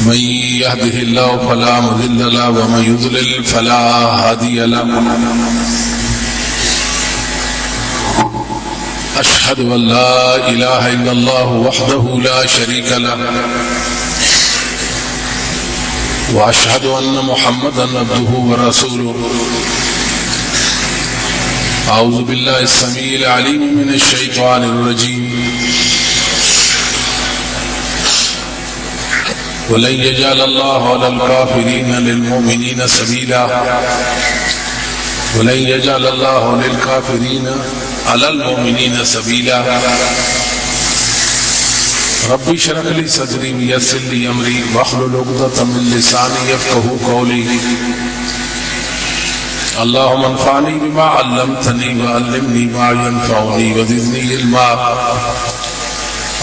من يهده الله فلا مضل له ومن يضلل فلا هادي له أشهد أن لا إله إلا الله وحده لا شريك له وأشهد أن محمدا عبده ورسوله أعوذ بالله السميع العليم من الشيطان الرجيم ولن يجعل الله على الكافرين للمؤمنين سبيلا ولن يجعل الله للكافرين على المؤمنين سبيلا ربي اشرح لي صدري ويسر لي أمري واحلل عقدة من لساني يفقهوا قولي اللهم انفعني بما علمتني وعلمني ما ينفعني وزدني علما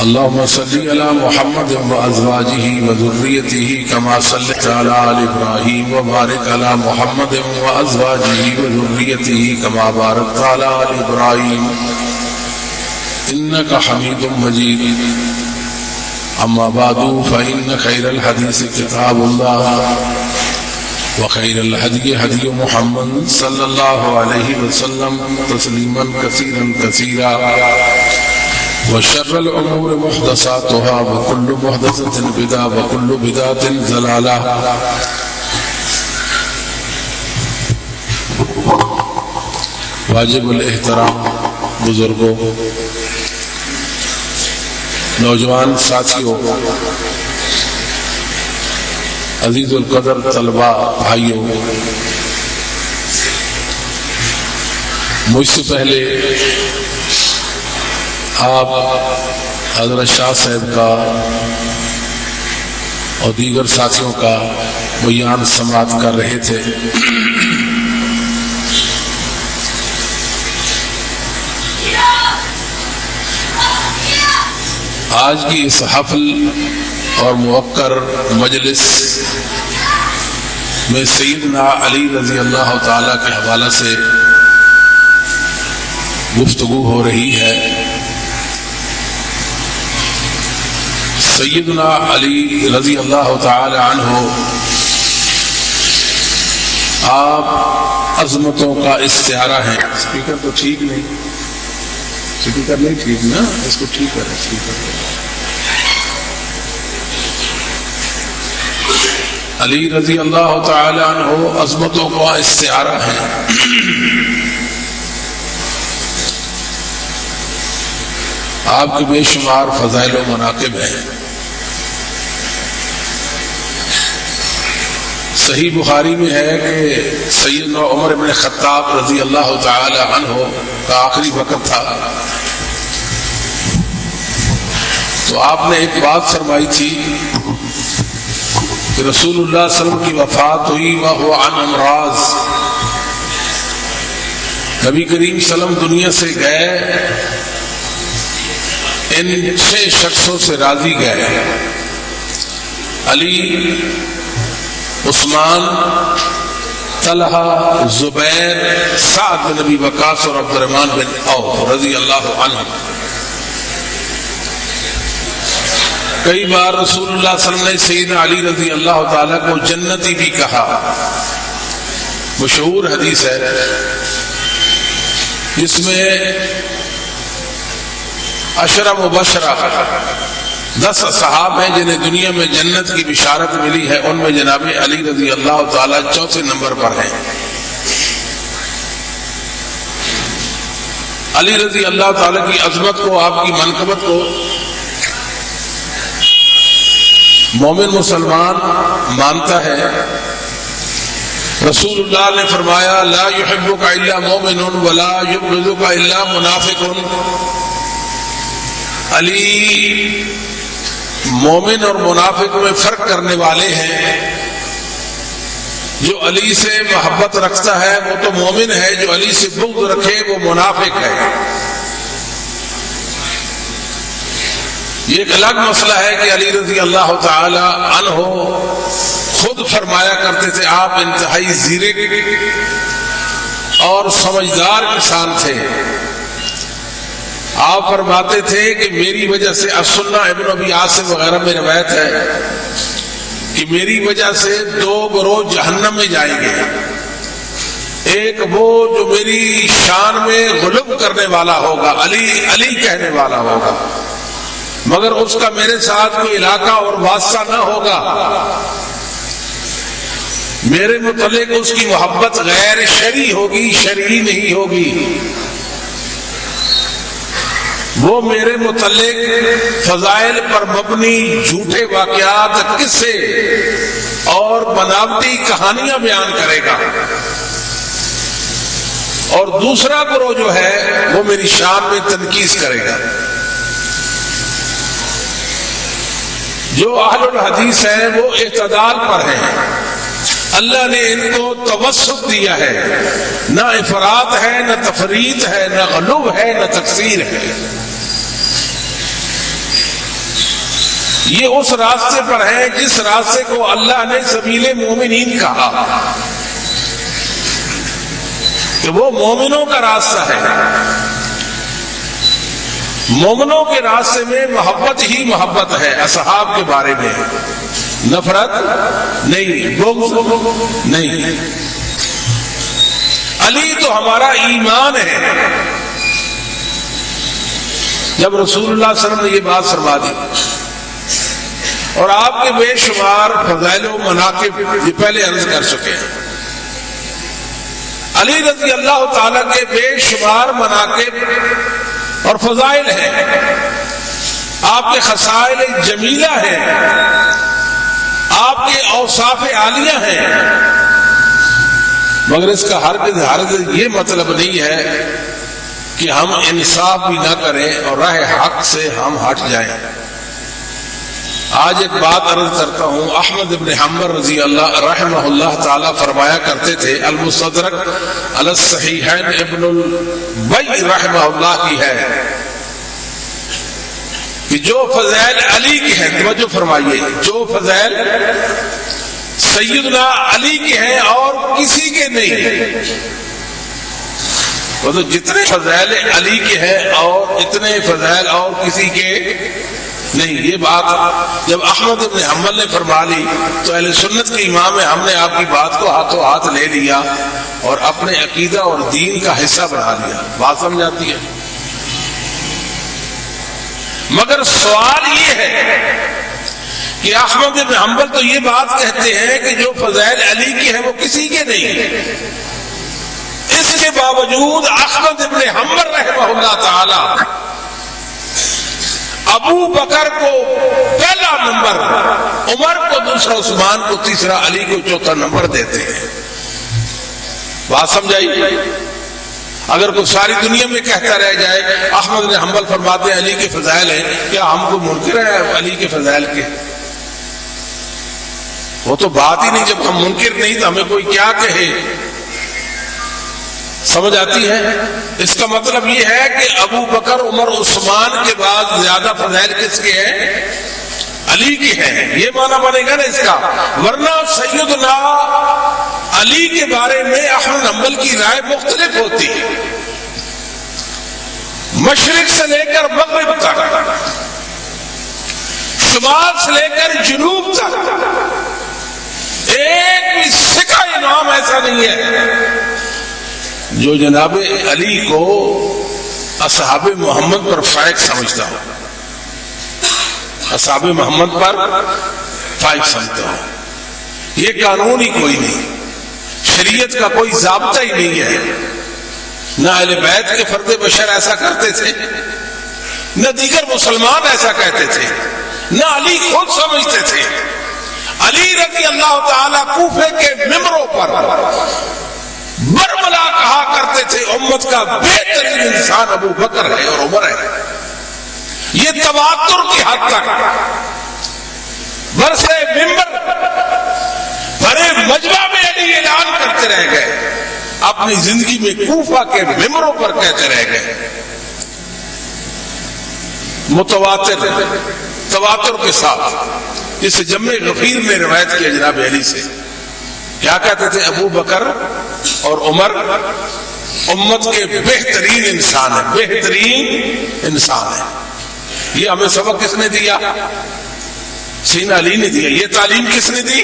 اللهم صل على محمد وأزواجه وذريته كما صليت على آل إبراهيم وبارك على محمد وأزواجه وذريته كما باركت على آل إبراهيم إنك حميد مجيد أما بعد فإن خير الحديث كتاب الله وخير الهدي هدي محمد صلى الله عليه وسلم تسليما كثيرا كثيرا وشر الأمور محدثاتها وكل محدثة بدعة وكل بدعة ضلالة واجب الاحترام بزرگوں، نوجوان ساتھیوں، عزیز القدر طلباء بھائیوں، مجھ سے پہلے آپ حضرت شاہ صاحب کا اور دیگر ساتھیوں کا بیان سماعت کر رہے تھے۔ آج کی اس حفل اور موقر مجلس میں سیدنا علی رضی اللہ تعالیٰ کے حوالے سے گفتگو ہو رہی ہے۔ سیدنا علی رضی اللہ تعالی عنہ آپ عظمتوں کا استعارہ ہیں۔ اسپیکر تو ٹھیک نہیں، اسپیکر نہیں ٹھیک نا، اس کو ٹھیک کریں اسپیکر۔ علی رضی اللہ تعالی عنہ عظمتوں کا استعارہ ہے۔ آپ کے بے شمار فضائل و مناقب ہیں۔ صحیح بخاری میں ہے کہ سیدنا عمر بن خطاب رضی اللہ تعالی عنہ کا آخری وقت تھا، تو آپ نے ایک بات فرمائی تھی کہ رسول اللہ صلی اللہ علیہ وسلم کی وفات ہوئی وہو عن امراض، نبی کریم صلی اللہ علیہ وسلم دنیا سے گئے، ان 6 شخصوں سے راضی گئے، علی، عثمان، طلحہ، زبیر، سعد بن ابی وقاص اور عبد الرحمن بن عوف رضی اللہ عنہ۔ کئی بار رسول اللہ صلی اللہ علیہ وسلم نے سیدنا علی رضی اللہ تعالیٰ کو جنتی بھی کہا، مشہور حدیث ہے جس میں 10 مبشرہ 10 اصحاب ہیں جنہیں دنیا میں جنت کی بشارت ملی ہے، ان میں جناب علی رضی اللہ تعالیٰ 4 نمبر پر ہیں۔ علی رضی اللہ تعالیٰ کی عظمت کو، آپ کی منقبت کو مومن مسلمان مانتا ہے۔ رسول اللہ نے فرمایا لا يحبك الا مؤمن ولا يبغضك الا منافق۔ علی مومن اور منافق میں فرق کرنے والے ہیں۔ جو علی سے محبت رکھتا ہے وہ تو مومن ہے، جو علی سے بغض رکھے وہ منافق ہے۔ یہ ایک الگ مسئلہ ہے کہ علی رضی اللہ تعالی عنہ خود فرمایا کرتے تھے، آپ انتہائی زیرک اور سمجھدار انسان تھے۔ آپ فرماتے تھے کہ میری وجہ سے السنہ ابن ابی عاصم وغیرہ میں روایت ہے کہ میری وجہ سے دو گروہ جہنم میں جائیں گے. ایک وہ جو میری شان میں غلب کرنے والا ہوگا، علی علی کہنے والا ہوگا، مگر اس کا میرے ساتھ کوئی علاقہ اور واسطہ نہ ہوگا. میرے متعلق اس کی محبت غیر شرعی ہوگی، شرعی نہیں ہوگی. وہ میرے متعلق فضائل پر مبنی جھوٹے واقعات، قصے اور بناوٹی کہانیاں بیان کرے گا. اور دوسرا گروہ جو ہے وہ میری شان میں تنقید کرے گا. جو اہل الحدیث ہیں وہ اعتدال پر ہیں. اللہ نے ان کو توسط دیا ہے، نہ افراط ہے، نہ تفریط ہے، نہ غلو ہے، نہ تکثیر ہے. یہ اس راستے پر ہے جس راستے کو اللہ نے سبیل مومنین کہا کہ وہ مومنوں کا راستہ ہے. مومنوں کے راستے میں محبت ہی محبت ہے. اصحاب کے بارے میں نفرت نہیں، بغض نہیں. علی تو ہمارا ایمان ہے. جب رسول اللہ صلی اللہ علیہ وسلم نے یہ بات فرما دی اور آپ کے بے شمار فضائل و مناقب یہ پہلے عرض کر چکے ہیں. علی رضی اللہ تعالیٰ کے بے شمار مناقب اور فضائل ہیں. آپ کے خصائل جمیلہ ہیں، آپ کے اوصاف عالیہ ہیں، مگر اس کا ہرگز یہ مطلب نہیں ہے کہ ہم انصاف بھی نہ کریں اور راہ حق سے ہم ہٹ جائیں. آج ایک بات عرض کرتا ہوں. احمد ابن حنبل رضی اللہ رحمہ اللہ تعالی فرمایا کرتے تھے، المستدرک علی الصحیحین ابن البی رحمہ اللہ کی ہے کہ جو فضائل علی کی ہیں، توجہ فرمائیے، جو فضائل سیدنا علی کے ہیں اور کسی کے نہیں. وہ تو جتنے فضائل علی کے ہیں اور اتنے فضائل اور کسی کے نہیں. یہ بات جب احمد ابن حنبل نے فرما لی تو اہل سنت کے امام ہے، ہم نے آپ کی بات کو ہاتھوں ہاتھ لے لیا اور اپنے عقیدہ اور دین کا حصہ بنا لیا. بات سمجھ آتی ہے؟ مگر سوال یہ ہے کہ احمد ابن حنبل تو یہ بات کہتے ہیں کہ جو فضائل علی کی ہیں وہ کسی کے نہیں. اس کے باوجود احمد ابن حنبل رحمہ اللہ تعالی ابو بکر کو پہلا نمبر، عمر کو دوسرا، عثمان کو تیسرا، علی کو چوتھا نمبر دیتے ہیں. بات سمجھائی؟ اگر کوئی ساری دنیا میں کہتا رہ جائے احمد بن حنبل فرماتے ہیں علی کے فضائل ہیں، کیا ہم کو منکر ہے علی کے فضائل کے؟ وہ تو بات ہی نہیں. جب ہم منکر نہیں تو ہمیں کوئی کیا کہے. سمجھ آتی ہے؟ اس کا مطلب یہ ہے کہ ابو بکر، عمر، عثمان کے بعد زیادہ فضائل کس کے ہیں؟ علی کے ہیں. یہ معنی بنے گا نا اس کا. ورنہ سیدنا علی کے بارے میں احمد حنبل کی رائے مختلف ہوتی ہے. مشرق سے لے کر مغرب تک، شمال سے لے کر جنوب تک ایک بھی سکہ امام ایسا نہیں ہے جو جناب علی کو اصحاب محمد پر فائق سمجھتا ہو، اصحاب محمد پر فائق سمجھتا ہو. یہ قانون ہی کوئی نہیں، شریعت کا کوئی ضابطہ ہی نہیں ہے. نہ اہل بیت کے فرد بشر ایسا کرتے تھے، نہ دیگر مسلمان ایسا کہتے تھے، نہ علی خود سمجھتے تھے. علی رضی اللہ تعالی کوفے کے ممبروں پر برملا کہا کرتے تھے امت کا بہترین انسان ابو بکر ہے اور عمر ہے. یہ تواتر کی حد تک برسے ممبر بھرے مجمع میں علی اعلان کرتے رہ گئے، اپنی زندگی میں کوفہ کے ممبروں پر کہتے رہ گئے. متواتر تواتر کے ساتھ اس جمع غفیر نے روایت کیا جناب علی سے. کیا کہتے تھے؟ ابو بکر اور عمر امت کے بہترین انسان ہیں، بہترین انسان ہیں. یہ ہمیں سبق کس نے دیا؟ سیدنا علی نے دیا. یہ تعلیم کس نے دی؟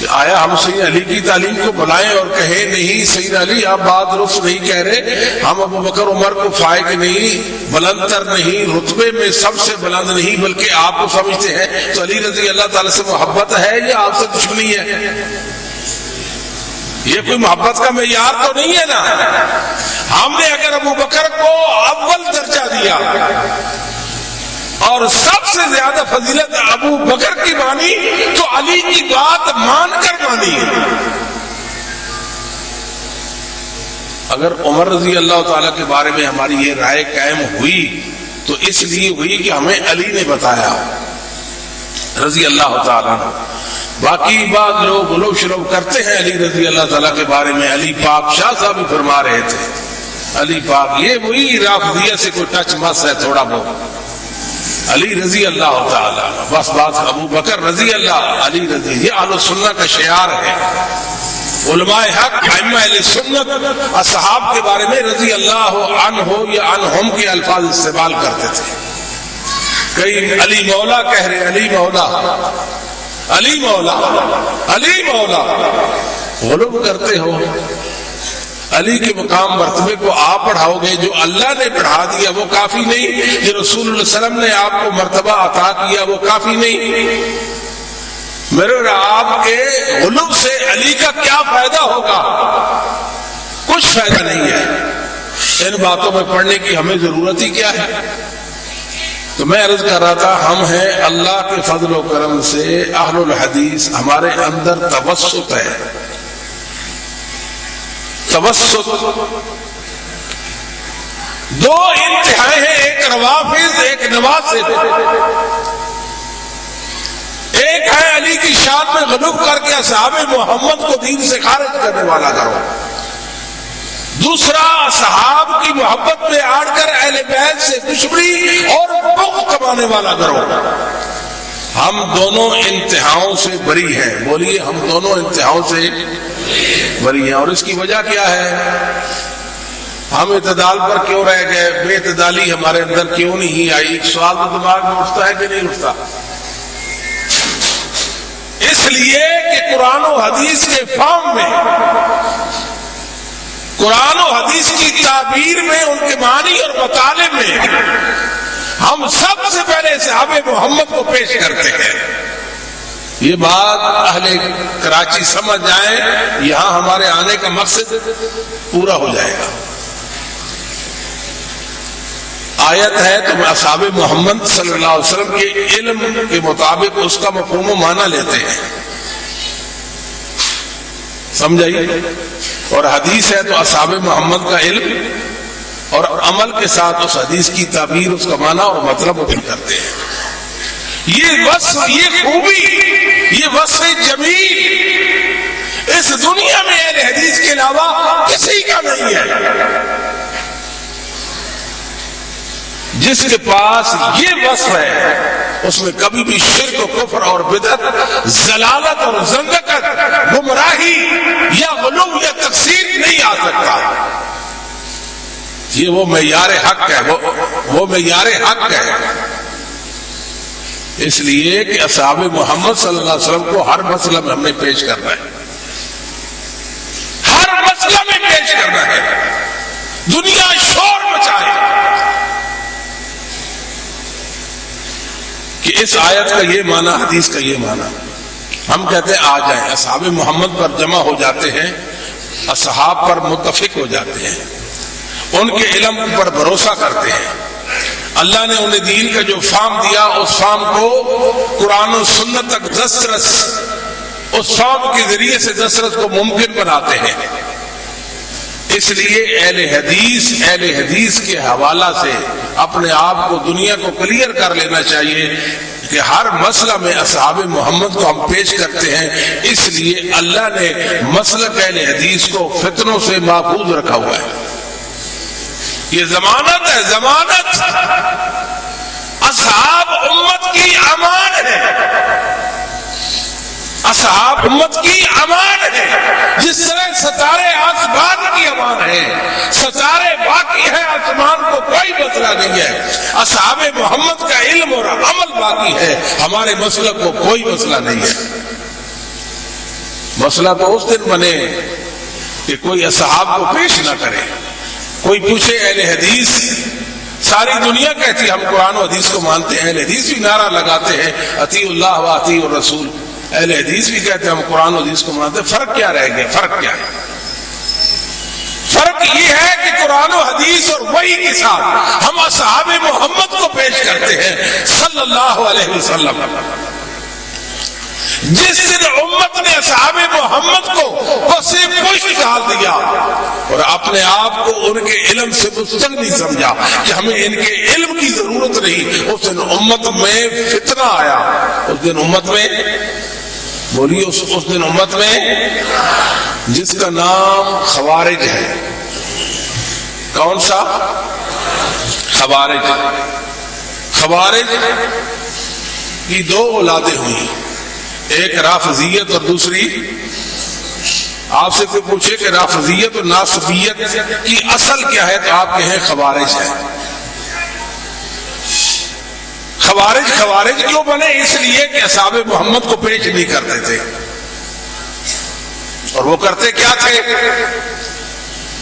آیا ہم سیدنا علی کی تعلیم کو بلائیں اور کہیں نہیں سیدنا علی آپ بات درست نہیں کہہ رہے, ہم ابو بکر عمر کو فائق نہیں, بلندر نہیں, رتبے میں سب سے بلند نہیں بلکہ آپ کو سمجھتے ہیں, تو علی رضی اللہ تعالی سے محبت ہے یا آپ سے دشمنی ہے؟ یہ کوئی محبت کا معیار تو نہیں ہے نا. ہم نے اگر ابو بکر کو اول درجہ دیا اور سب سے زیادہ فضیلت ابو بکر کی مانی تو علی کی بات مان کر مانی. اگر عمر رضی اللہ تعالیٰ کے بارے میں ہماری یہ رائے قائم ہوئی تو اس لیے ہوئی کہ ہمیں علی نے بتایا رضی اللہ تعالیٰ. باقی بعض لوگ غلو شلو کرتے ہیں علی رضی اللہ تعالیٰ کے بارے میں. علی پاک شاہ صاحب بھی فرما رہے تھے علی پاک, یہ وہی رافضیہ سے کوئی ٹچ مس ہے تھوڑا بہت. علی رضی اللہ تعالیٰ بس بات ابو بکر رضی اللہ, علی رضی, یہ اہل سنت کا شعار ہے. علماء حق ائمہ اہل سنت اصحاب کے بارے میں رضی اللہ عنہ یا عنہم کے الفاظ استعمال کرتے تھے. کئی علی مولا کہہ رہے, علی مولا, علی مولا, علی مولا. غلو کرتے ہو. علی کے مقام مرتبے کو آپ بڑھاؤ گے, جو اللہ نے بڑھا دیا وہ کافی نہیں, جو رسول اللہ علیہ وسلم نے آپ کو مرتبہ عطا کیا وہ کافی نہیں. میرے اور آپ کے غلو سے علی کا کیا فائدہ ہوگا؟ کچھ فائدہ نہیں ہے. ان باتوں میں پڑھنے کی ہمیں ضرورت ہی کیا ہے؟ تو میں عرض کر رہا تھا ہم ہیں اللہ کے فضل و کرم سے اہل الحدیث, ہمارے اندر توسط ہے. توسط دو انتہائی ہیں, ایک روافض ایک نواسب. ایک ہے علی کی شان میں غلو کر کے اصحاب محمد کو دین سے خارج کرنے والا کرو, دوسرا اصحاب کی محبت میں آڑ کر اہل بیت سے دشمنی اور بغض کمانے والا کرو. ہم دونوں انتہاؤں سے بری ہیں. بولیے ہم دونوں انتہاؤں سے بری ہیں. اور اس کی وجہ کیا ہے؟ ہم اعتدال پر کیوں رہ گئے؟ بے اعتدالی ہمارے اندر کیوں نہیں آئی؟ ایک سوال تو دماغ میں اٹھتا ہے کہ نہیں اٹھتا؟ اس لیے کہ قرآن و حدیث کے فہم میں, قرآن و حدیث کی تعبیر میں, ان کے معنی اور مطالب میں ہم سب سے پہلے صحابہ محمد کو پیش کرتے ہیں. یہ بات اہل کراچی سمجھ جائیں, یہاں ہمارے آنے کا مقصد پورا ہو جائے گا. آیت ہے تو اصحاب محمد صلی اللہ علیہ وسلم کے علم کے مطابق اس کا مفہوم و معنی لیتے ہیں, سمجھائیے. اور حدیث ہے تو اصحاب محمد کا علم اور عمل کے ساتھ اس حدیث کی تعبیر, اس کا معنی اور مطلب بھی کرتے ہیں. یہ وصف, یہ خوبی, یہ وصف جمیل اس دنیا میں اہل حدیث کے علاوہ کسی کا نہیں ہے. جس کے پاس یہ وصف ہے اس میں کبھی بھی شرک و کفر اور بدعت, ضلالت اور زندقت, گمراہی یا غلو یا تقصیر نہیں آ سکتا. یہ وہ معیار حق ہے, وہ معیار حق ہے. اس لیے کہ اصحاب محمد صلی اللہ علیہ وسلم کو ہر مسئلہ میں ہم نے پیش کرنا ہے, ہر مسئلہ میں پیش کرنا ہے. دنیا شور مچائے کہ اس آیت کا یہ معنی, حدیث کا یہ معنی. ہم کہتے ہیں آ جائیں, اصحاب محمد پر جمع ہو جاتے ہیں, اصحاب پر متفق ہو جاتے ہیں, ان کے علم پر بھروسہ کرتے ہیں. اللہ نے انہیں دین کا جو فہم دیا اس فہم کو قرآن و سنت تک دسترس, اس فہم کے ذریعے سے دسترس کو ممکن بناتے ہیں. اس لیے اہل حدیث کے حوالہ سے اپنے آپ کو دنیا کو کلیئر کر لینا چاہیے کہ ہر مسئلہ میں اصحاب محمد کو ہم پیش کرتے ہیں. اس لیے اللہ نے مسلک اہل حدیث کو فتنوں سے محفوظ رکھا ہوا ہے. یہ ضمانت ہے, ضمانت اصحاب امت کی امان ہے. اصحاب امت کی امان ہے، جس طرح ستارے آسمان کی امان ہے، ستارے باقی ہے، آسمان کو کوئی مسئلہ نہیں ہے۔ اصحاب محمد کا علم اور عمل باقی ہے، ہمارے مسلک کو کوئی مسئلہ نہیں ہے۔ مسئلہ تو اس دن بنے کہ کوئی اصحاب کو پیش نہ کرے، کوئی پوچھے اہل حدیث، ساری دنیا کہتی ہے ہم قرآن و حدیث کو مانتے ہیں، اہل حدیث بھی نعرہ لگاتے ہیں اطیعوا اللہ و اطیعوا الرسول، اہل حدیث بھی کہتے ہیں ہم قرآن و حدیث کو مانتے ہیں۔ فرق کیا رہ گیا؟ فرق کیا ہے؟ فرق یہ ہے کہ قرآن و حدیث اور وحی کے ساتھ ہم اصحاب محمد کو پیش کرتے ہیں صلی اللہ علیہ وسلم۔ جس دن امت نے اصحاب محمد کو پسے پشت ڈال دیا اور اپنے آپ کو ان کے علم سے مستغنی سمجھا کہ ہمیں ان کے علم کی ضرورت نہیں، اس دن امت میں فتنہ آیا۔ اس دن امت میں بولیے، اس دن امت میں جس کا نام خوارج ہے۔ کون سا؟ خوارج۔ خوارج کی دو اولادیں ہوئی، ایک رافضیت اور دوسری، آپ سے کوئی پوچھے کہ رافضیت اور ناصفیت کی اصل کیا ہے تو آپ کہیں خوارج ہے۔ خوارج کیوں بنے؟ اس لیے کہ اصحاب محمد کو پیش نہیں کرتے تھے، اور وہ کرتے کیا تھے؟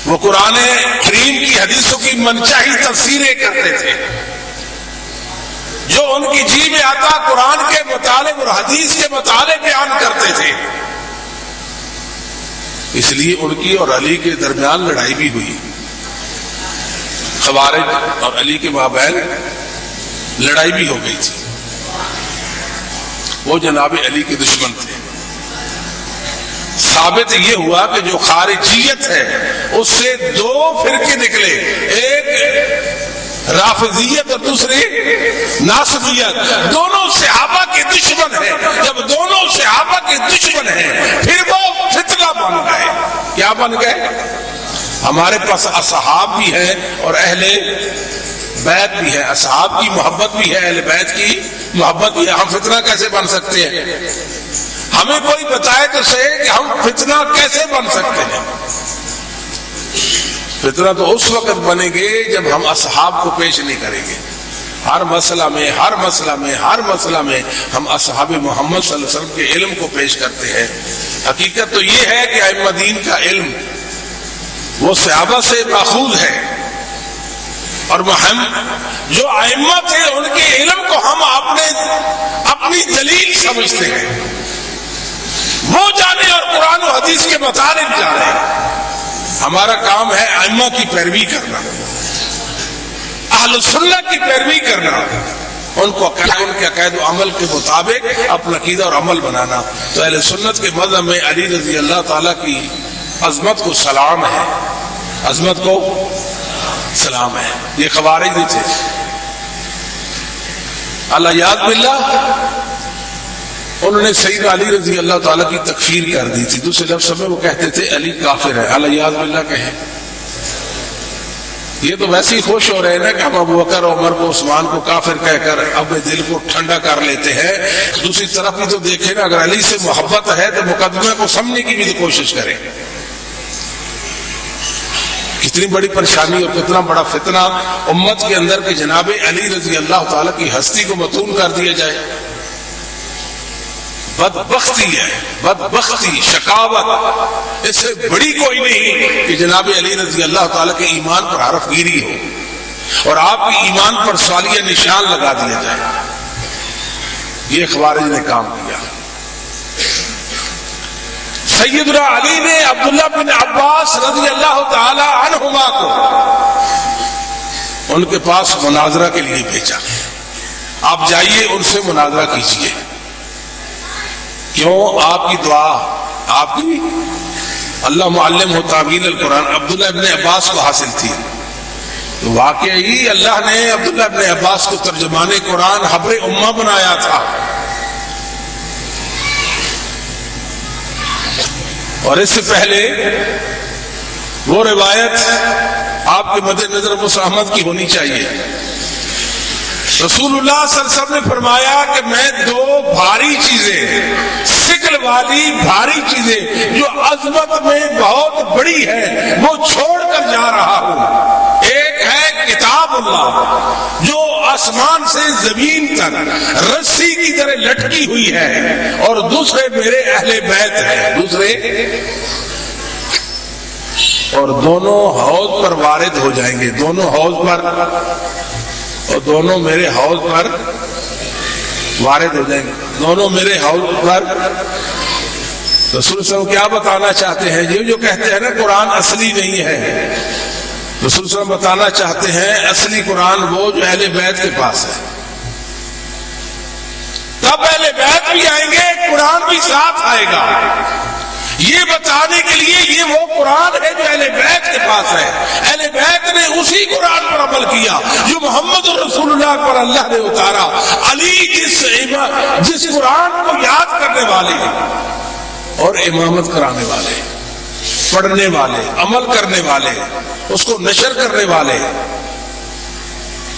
وہ قرآن کریم کی حدیثوں کی منچاہی تفسیریں کرتے تھے، جو ان کی جی میں آتا قرآن کے مطالب اور حدیث کے مطالب بیان کرتے تھے۔ اس لیے ان کی اور علی کے درمیان لڑائی بھی ہوئی، خوارج اور علی کے مابین لڑائی بھی ہو گئی تھی۔ وہ جناب علی کے دشمن تھے۔ ثابت یہ ہوا کہ جو خارجیت ہے اس سے دو فرقے نکلے، ایک رافضیت اور دوسری ناصفیت، دونوں صحابہ کے دشمن ہیں۔ جب دونوں صحابہ کے دشمن ہیں پھر وہ فتنہ بن گئے۔ کیا بن گئے؟ ہمارے پاس اصحاب بھی ہیں اور اہل بیت بھی ہے، اصحاب کی محبت بھی ہے، اہل بیت کی محبت بھی ہے، ہم فتنہ کیسے بن سکتے ہیں؟ ہمیں کوئی بتائے تو صحیح کہ ہم فتنہ کیسے بن سکتے ہیں؟ فتنہ تو اس وقت بنے گے جب ہم اصحاب کو پیش نہیں کریں گے۔ ہر مسئلہ میں ہم اصحاب محمد صلی اللہ علیہ وسلم کے علم کو پیش کرتے ہیں۔ حقیقت تو یہ ہے کہ ائمہ دین کا علم وہ صحابہ سے ماخوذ ہے، اور جو ائمہ تھے ان کے علم کو ہم اپنی دلیل سمجھتے ہیں، وہ جانے اور قرآن و حدیث کے مطالب جانے۔ ہمارا کام ہے ائمہ کی پیروی کرنا، اہل سنت کی پیروی کرنا، ان کے عقائد و عمل کے مطابق اپنا عقیدہ اور عمل بنانا۔ تو اہل سنت کے مذہب میں علی رضی اللہ تعالیٰ کی عظمت کو سلام ہے، عظمت کو سلام ہے۔ یہ خوارج بھی تھے، اللہ یاد باللہ، انہوں نے سیدنا علی رضی اللہ تعالیٰ کی تکفیر کر دی تھی۔ دوسرے لفظ میں وہ کہتے تھے علی کافر ہے، اللہ یاد باللہ کہیں۔ یہ تو ویسے ہی خوش ہو رہے ہیں کہ ہم ابو بکر عمر کو عثمان کو کافر کہہ کر اپنے دل کو ٹھنڈا کر لیتے ہیں۔ دوسری طرف بھی تو دیکھیں نا، اگر علی سے محبت ہے تو مقدمے کو سمجھنے کی بھی تو کوشش کریں۔ کتنی بڑی پریشانی اور کتنا بڑا فتنہ امت کے اندر کہ جناب علی رضی اللہ تعالیٰ کی ہستی کو متون کر دیا جائے۔ بدبختی ہے، بدبختی، شقاوت، اس سے بڑی کوئی نہیں کہ جناب علی رضی اللہ تعالیٰ کے ایمان پر حرف گیری ہو اور آپ کے ایمان پر سوالیہ نشان لگا دیا جائے۔ یہ خوارج نے کام کیا۔ سیدنا علی نے عبداللہ بن عباس رضی اللہ تعالی عنہما کو ان کے پاس مناظرہ کے لیے بھیجا، آپ جائیے ان سے مناظرہ کیجیے۔ کیوں؟ آپ کی دعا، آپ کی اللہ معلم ہو تعویل القرآن عبداللہ ابن عباس کو حاصل تھی۔ تو واقعی اللہ نے عبداللہ ابن عباس کو ترجمان قرآن حبر امہ بنایا تھا، اور اس سے پہلے وہ روایت آپ کے مد نظر مساہمت کی ہونی چاہیے۔ رسول اللہ صلی اللہ علیہ وسلم نے فرمایا کہ میں دو بھاری چیزیں، ثقل والی بھاری چیزیں جو عظمت میں بہت بڑی ہے وہ چھوڑ کر جا رہا ہوں. ایک ہے کتاب اللہ جو آسمان سے زمین تک رسی کی طرح لٹکی ہوئی ہے، اور دوسرے میرے اہل بیت ہے. دوسرے، اور دونوں حوض پر وارد ہو جائیں گے، دونوں حوض پر، اور دونوں میرے حوض پر وارد ہو جائیں گے، دونوں میرے حوض پر. رسول صلی اللہ علیہ وسلم کیا بتانا چاہتے ہیں؟ جو کہتے ہیں نا قرآن اصلی نہیں ہے، رسول صلی اللہ علیہ وسلم بتانا چاہتے ہیں اصلی قرآن وہ جو اہل بیت کے پاس ہے. تب اہل بیت بھی آئیں گے، قرآن بھی ساتھ آئے گا، یہ بتانے کے لیے یہ وہ قرآن ہے جو اہل بیت کے پاس ہے. اہل بیت نے اسی قرآن پر عمل کیا جو محمد رسول اللہ پر اللہ نے اتارا. علی جس قرآن کو یاد کرنے والے اور امامت کرانے والے، پڑھنے والے، عمل کرنے والے، اس کو نشر کرنے والے،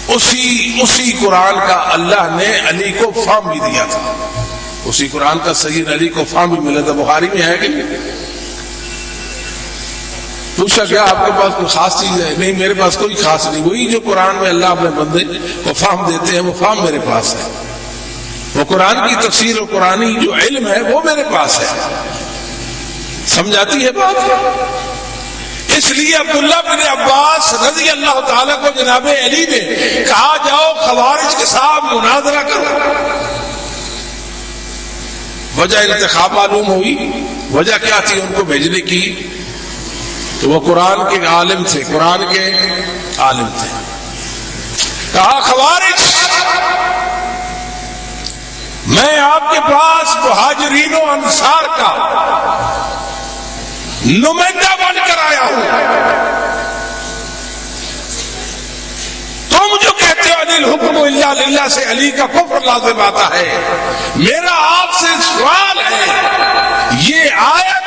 اسی قرآن کا اللہ نے علی کو فہم بھی دیا تھا. اسی قرآن کا سید علی کو فہم بھی ملا تھا. بخاری میں ہے کہ نہیں؟ پوچھا کیا آپ کے پاس کوئی خاص چیز ہے؟ نہیں، میرے پاس کوئی خاص نہیں، وہی جو قرآن میں اللہ اپنے بندے کو فہم دیتے ہیں وہ فہم میرے پاس ہے. وہ قرآن کی تفسیر اور قرآنی جو علم ہے وہ میرے پاس ہے. سمجھاتی ہے بات؟ اس لیے عبداللہ بن عباس رضی اللہ تعالیٰ کو جناب علی نے کہا جاؤ خوارج کے ساتھ مناظرہ کرو. وجہ انتخاب معلوم ہوئی. وجہ کیا تھی ان کو بھیجنے کی؟ تو وہ قرآن کے عالم تھے، قرآن کے عالم تھے. کہا خوارج، میں آپ کے پاس مہاجرین و انصار کا نمائندہ بن کر آیا ہوں. تم جو کہتے ہو علی الحکم الا للہ سے علی کا کفر لازم آتا ہے، میرا آپ سے سوال ہے یہ آیت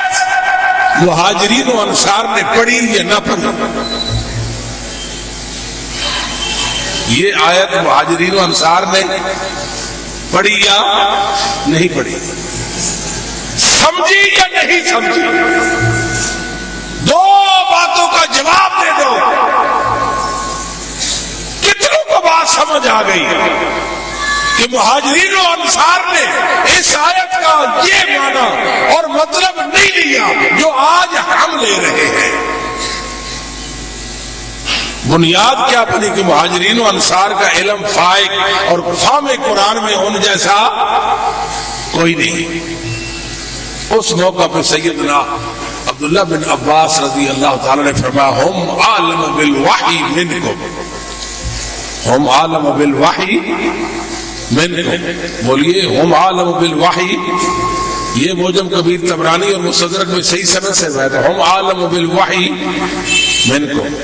مہاجرین و انصار نے پڑھی یا نہ پڑھی؟ یہ آیت مہاجرین و انصار نے پڑھی یا نہیں پڑھی؟ سمجھی یا نہیں سمجھی؟ دو باتوں کا جواب دے دو. کتنوں کو بات سمجھ آ گئی کہ مہاجرین و انصار نے اس آیت کا یہ معنی اور مطلب نہیں لیا جو آج ہم لے رہے ہیں؟ بنیاد کیا بنی کہ مہاجرین و انصار کا علم فائق اور فہم قرآن میں ان جیسا کوئی نہیں. اس موقع پہ سیدنا عبداللہ بن عباس رضی اللہ تعالی نے فرمایا ہم عالم بالوحی منکم، ہم عالم بالوحی منکم. بولیے ہم عالم بالوحی. یہ موجم کبیر طبرانی اور مستدرک میں صحیح سند سے ہے. ہم عالم بالوحی منکم،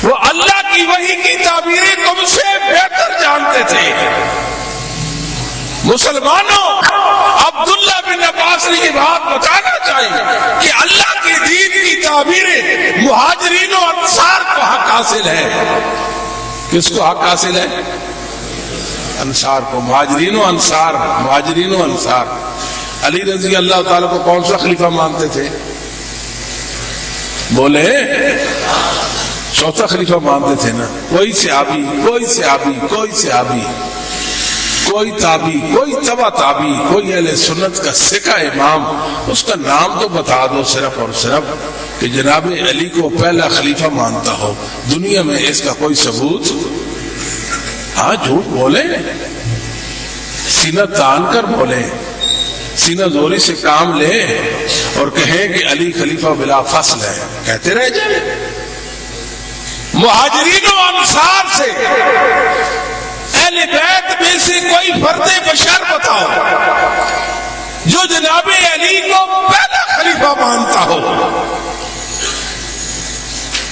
وہ اللہ کی وحی کی تعبیریں تم سے بہتر جانتے تھے. مسلمانوں، عبداللہ بن عباس نے یہ بات بتانا چاہیے کہ اللہ کی دین کی تعبیریں مہاجرین و انصار کو حق حاصل ہے. کس کو حق حاصل ہے؟ انصار کو. مہاجرین و انصار، مہاجرین و انصار. علی رضی اللہ تعالیٰ کو کون سا خلیفہ مانتے تھے؟ بولے چوتھا خلیفہ مانتے تھے نا. کوئی صحابی، کوئی صحابی، کوئی صحابی، کوئی تابی، کوئی تبع تابی، کوئی اہل سنت کا سکہ امام، اس کا نام تو بتا دو صرف اور صرف کہ جناب علی کو پہلا خلیفہ مانتا ہو. دنیا میں اس کا کوئی ثبوت؟ ہاں جھوٹ بولے، سینہ تان کر بولے، سینہ زوری سے کام لے اور کہیں کہ علی خلیفہ بلا فصل ہے، کہتے رہ جائیں. مہاجرین و انصار سے اہل بیت میں سے کوئی فرد بشر بتاؤ جو جناب علی کو پہلا خلیفہ مانتا ہو.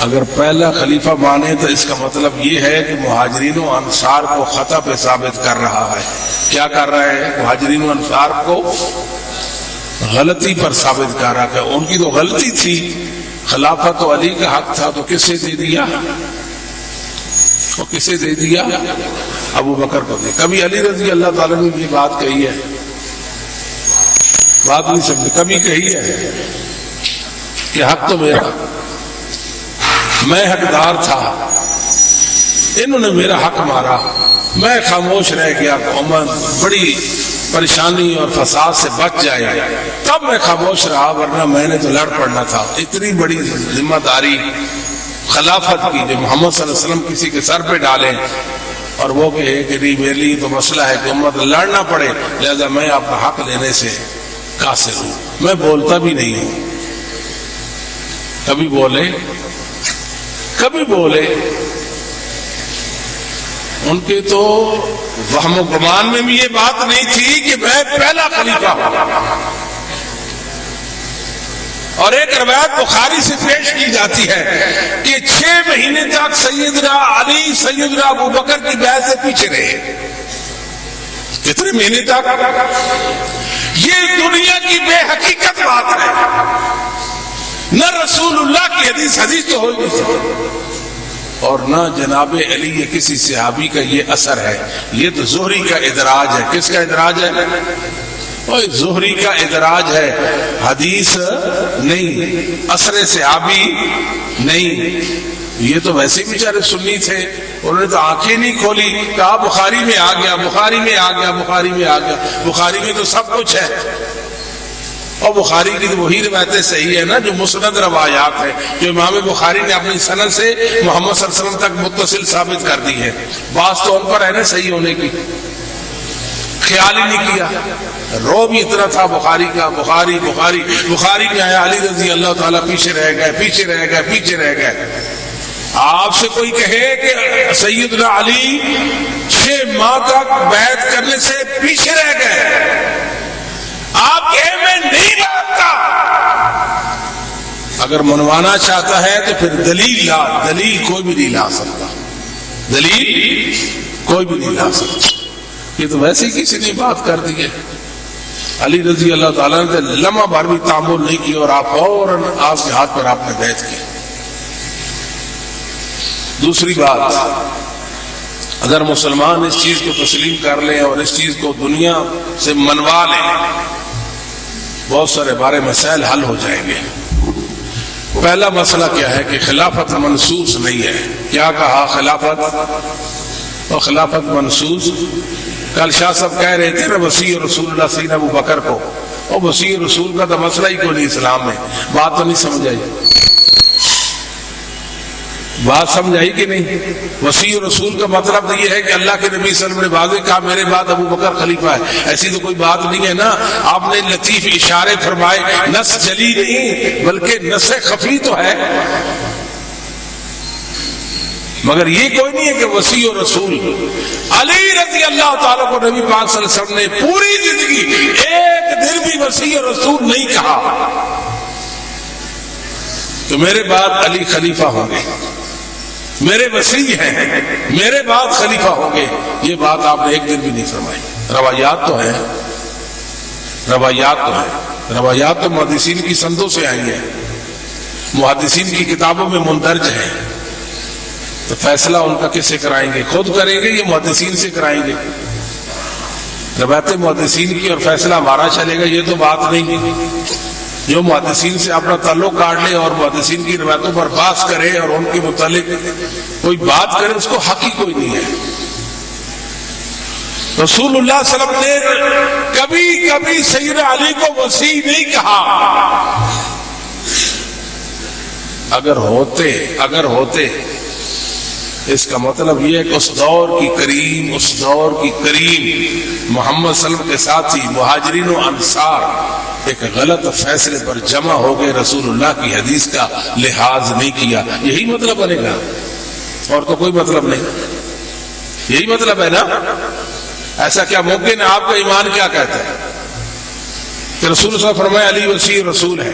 اگر پہلا خلیفہ مانے تو اس کا مطلب یہ ہے کہ مہاجرین و انصار کو خطا پہ ثابت کر رہا ہے. کیا کر رہا ہے؟ مہاجرین و انصار کو غلطی پر ثابت کر رہا ہے. ان کی تو غلطی تھی، خلافت تو علی کا حق تھا تو کس سے دے دیا؟ وہ کسے دے دیا؟ ابو بکر کو دے. کبھی علی رضی اللہ تعالیٰ نے یہ بات کہی ہے؟ بات نہیں سمجھ. کبھی کہی ہے کہ حق تو میرا، میں حقدار تھا، انہوں نے میرا حق مارا، میں خاموش رہ گیا، قوم بڑی پریشانی اور فساد سے بچ جائے تب میں خاموش رہا، ورنہ میں نے تو لڑ پڑنا تھا. اتنی بڑی ذمہ داری خلافت کی جو محمد صلی اللہ علیہ وسلم کسی کے سر پہ ڈالیں اور وہ کہے کہ نہیں میرے لیے تو مسئلہ ہے کہ امت لڑنا پڑے، لہذا میں اپنا حق لینے سے قاصر ہوں، میں بولتا بھی نہیں ہوں. کبھی بولے ان کے تو وہم و گمان میں بھی یہ بات نہیں تھی کہ میں پہلا خلیفہ ہوں. اور ایک روایت بخاری سے پیش کی جاتی ہے کہ 6 مہینے تک سیدنا علی سیدنا ابو بکر کی بیعت سے پیچھے رہے. کتنے مہینے تک؟ یہ دنیا کی بے حقیقت بات ہے، نہ رسول اللہ کی حدیث تو ہو نہیں سکتی، اور نہ جناب علی یا کسی صحابی کا یہ اثر ہے. یہ تو زہری کا ادراج ہے. کس کا ادراج ہے؟ زہری کا ادراج ہے، حدیث نہیں، اثر صحابی نہیں. یہ تو ویسے ہی بیچارے سنی تھے، انہوں نے تو آنکھیں نہیں کھولی، کہا بخاری میں آ گیا، بخاری میں آ گیا، بخاری میں آ گیا. بخاری میں تو سب کچھ ہے، اور بخاری کی تو وہی روایتیں صحیح ہے نا جو مسند روایات ہیں، جو امام بخاری نے اپنی سند سے محمد صلی اللہ علیہ وسلم تک متصل ثابت کر دی ہے. بعض تو ان پر ہے نا صحیح ہونے کی، خیال ہی نہیں کیا. رو بھی اتنا تھا بخاری کا، بخاری میں آیا علی رضی اللہ تعالیٰ پیچھے رہ گئے. آپ سے کوئی کہے کہ سیدنا علی 6 ماہ تک بیعت کرنے سے پیچھے رہ گئے، آپ کہے میں نہیں مانتا. اگر منوانا چاہتا ہے تو پھر دلیل کوئی بھی نہیں لا سکتا. یہ تو ویسے ہی کسی نے بات کر دی ہے. علی رضی اللہ تعالیٰ نے لمحہ بھر بھی تعامل نہیں کیا اور آپ فوراً آپ کے ہاتھ پر آپ نے بیعت کی. دوسری بات، اگر مسلمان اس چیز کو تسلیم کر لیں اور اس چیز کو دنیا سے منوا لیں، بہت سارے بارے مسائل حل ہو جائیں گے. پہلا مسئلہ کیا ہے کہ خلافت منسوس نہیں ہے. کیا کہا؟ خلافت منسوس. کل شاہ صاحب کہہ رہے تھے نا وسیع رسول اللہ سیدنا ابو بکر کو، اور وسیع رسول کا تو مسئلہ ہی کوئی نہیں اسلام میں. بات تو نہیں سمجھ آئی؟ بات سمجھ آئی کہ نہیں؟ وسیع رسول کا مطلب یہ ہے کہ اللہ کے نبی صلی اللہ علیہ وسلم نے واضح کہا میرے بعد ابو بکر خلیفہ ہے. ایسی تو کوئی بات نہیں ہے نا. آپ نے لطیف اشارے فرمائے، نص جلی نہیں بلکہ نص خفی تو ہے، مگر یہ کوئی نہیں ہے کہ وسیع رسول. علی رضی اللہ تعالیٰ کو نبی پاک صلی اللہ علیہ وسلم نے پوری زندگی ایک دن بھی وسیع رسول نہیں کہا تو میرے بعد علی خلیفہ ہوں گے، میرے وسیع ہیں، میرے بعد خلیفہ ہوں گے. یہ بات آپ نے ایک دن بھی نہیں فرمائی. روایات تو محدثین کی سندوں سے آئی ہیں، محدثین کی کتابوں میں مندرج ہیں. تو فیصلہ ان کا کس سے کرائیں گے؟ خود کریں گے یا محدثین سے کرائیں گے؟ روایت محدثین کی اور فیصلہ ہمارا چلے گا، یہ تو بات نہیں. جو محدثین سے اپنا تعلق کاٹ لے اور محدثین کی روایتوں پر بحث کرے اور ان کے متعلق کوئی بات کرے، اس کو حق ہی کوئی نہیں ہے. رسول اللہ صلی اللہ علیہ وسلم نے کبھی سیدنا علی کو وسیع نہیں کہا. اگر ہوتے اس کا مطلب یہ ہے کہ اس دور کی کریم محمد صلی اللہ علیہ وسلم کے ساتھی مہاجرین و انصار ایک غلط فیصلے پر جمع ہو گئے، رسول اللہ کی حدیث کا لحاظ نہیں کیا. یہی مطلب بنے گا، اور تو کوئی مطلب نہیں. یہی مطلب ہے نا. ایسا کیا ممکن ہے؟ آپ کا ایمان کیا کہتا ہے کہ رسول صلی اللہ علیہ وسلم فرمایا علی وسیع رسول ہے،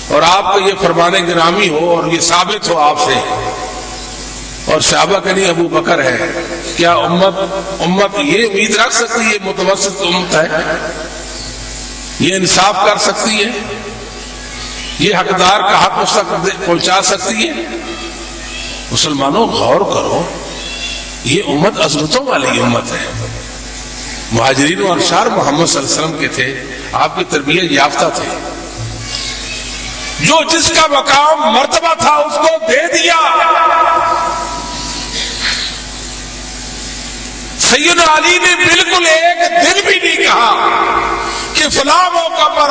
اور آپ کا یہ فرمانے گرامی ہو اور یہ ثابت ہو آپ سے، اور صحابہ کے لیے ابو بکر ہے. کیا امت یہ امید رکھ سکتی ہے؟ متوسط امت ہے، یہ انصاف کر سکتی ہے؟ یہ حقدار کا حق اس تک پہنچا سکتی ہے؟ مسلمانوں غور کرو، یہ امت عظمتوں والی امت ہے. مہاجرین و انصار محمد صلی اللہ علیہ وسلم کے تھے، آپ کی تربیت یافتہ تھے. جو جس کا مقام مرتبہ تھا اس کو دے دیا. سیدنا علی نے بالکل ایک دن بھی نہیں کہا کہ فلاں موقع پر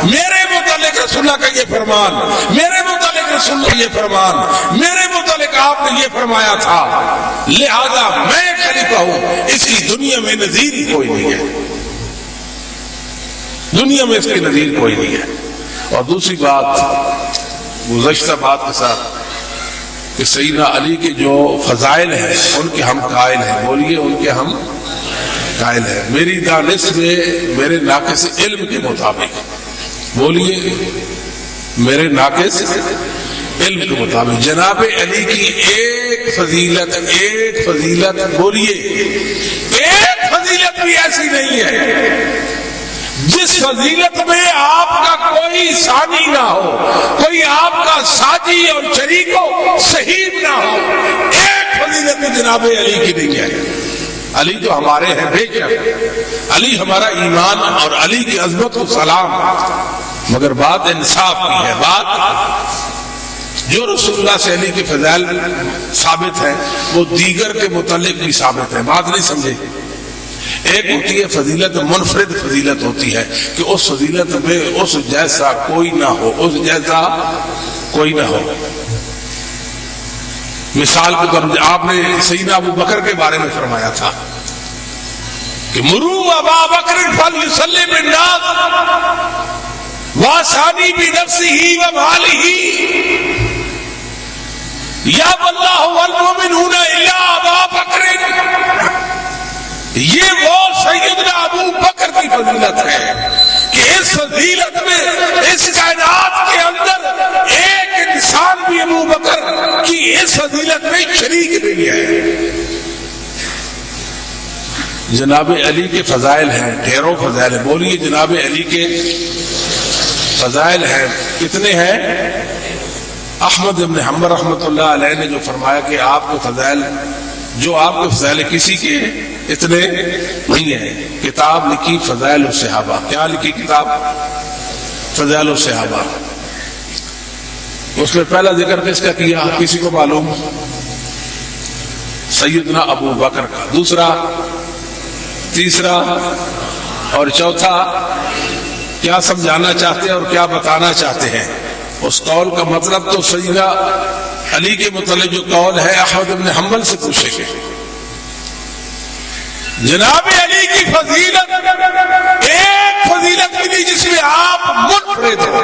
میرے متعلق رسول اللہ کا یہ فرمان، میرے متعلق رسول اللہ کا یہ فرمان، میرے متعلق آپ نے یہ فرمایا تھا، لہذا میں خلیفہ ہوں. اس کی دنیا میں نظیر کوئی نہیں ہے، دنیا میں اس کی نظیر کوئی نہیں ہے. اور دوسری بات، گزشتہ بات کے ساتھ، کہ سیدنا علی کے جو فضائل ہیں ان کے ہم قائل ہیں. بولیے، ان کے ہم قائل ہیں. میری دانش میں میرے ناقص علم کے مطابق، بولیے، میرے ناقص علم کے مطابق جناب علی کی ایک فضیلت بولیے، ایک فضیلت بھی ایسی نہیں ہے جس فضیلت میں آپ کا کوئی ثانی نہ ہو، کوئی آپ کا ساتھی اور شریک ہو، صحیح نہ ہو. ایک فضیلت بھی جناب علی کی نہیں ہے. علی تو ہمارے ہیں بے شک، علی ہمارا ایمان اور علی کی عظمت و سلام. مگر بات انصاف کی ہے، بات جو رسول اللہ سے علی کے فضائل ثابت ہیں وہ دیگر کے متعلق بھی ثابت ہے. بات نہیں سمجھے؟ ایک ہوتی ہے فضیلت منفرد، فضیلت ہوتی ہے کہ اس فضیلت میں اس جیسا کوئی نہ ہو، اس جیسا کوئی نہ ہو. مثال کے طور پر آپ نے سیدنا ابو بکر کے بارے میں فرمایا تھا کہ مرو ابا بکر فلیصلی بالناس واسانی بنفسہ ومالہ یا اللہ والمؤمنون الا ابا بکر. یہ وہ سیدنا ابو بکر کی فضیلت ہے کہ اس فضیلت میں اس کائنات کے اندر ایک انسان بھی ابو بکر کی اس فضیلت میں شریک نہیں ہے. جناب علی کے فضائل ہیں، ڈھیروں فضائل ہیں. بولیے، جناب علی کے فضائل ہیں. کتنے ہیں؟ احمد بن حنبل رحمۃ اللہ علیہ نے جو فرمایا کہ آپ کے فضائل، جو آپ کے فضائل کسی کے اتنے نہیں ہیں. کتاب لکھی فضائل الصحابہ. کیا لکھی کتاب؟ فضائل الصحابہ. اس میں پہلا ذکر کس کا کیا؟ کسی کو معلوم؟ سیدنا ابو بکر کا. دوسرا، تیسرا اور چوتھا کیا سمجھانا چاہتے ہیں اور کیا بتانا چاہتے ہیں؟ اس قول کا مطلب تو سیدنا علی کے متعلق جو قول ہے احمد بن حنبل سے پوچھیں گے. جناب علی کی فضیلت ایک فضیلت بھی نہیں جس میں آپ منفرد ہیں.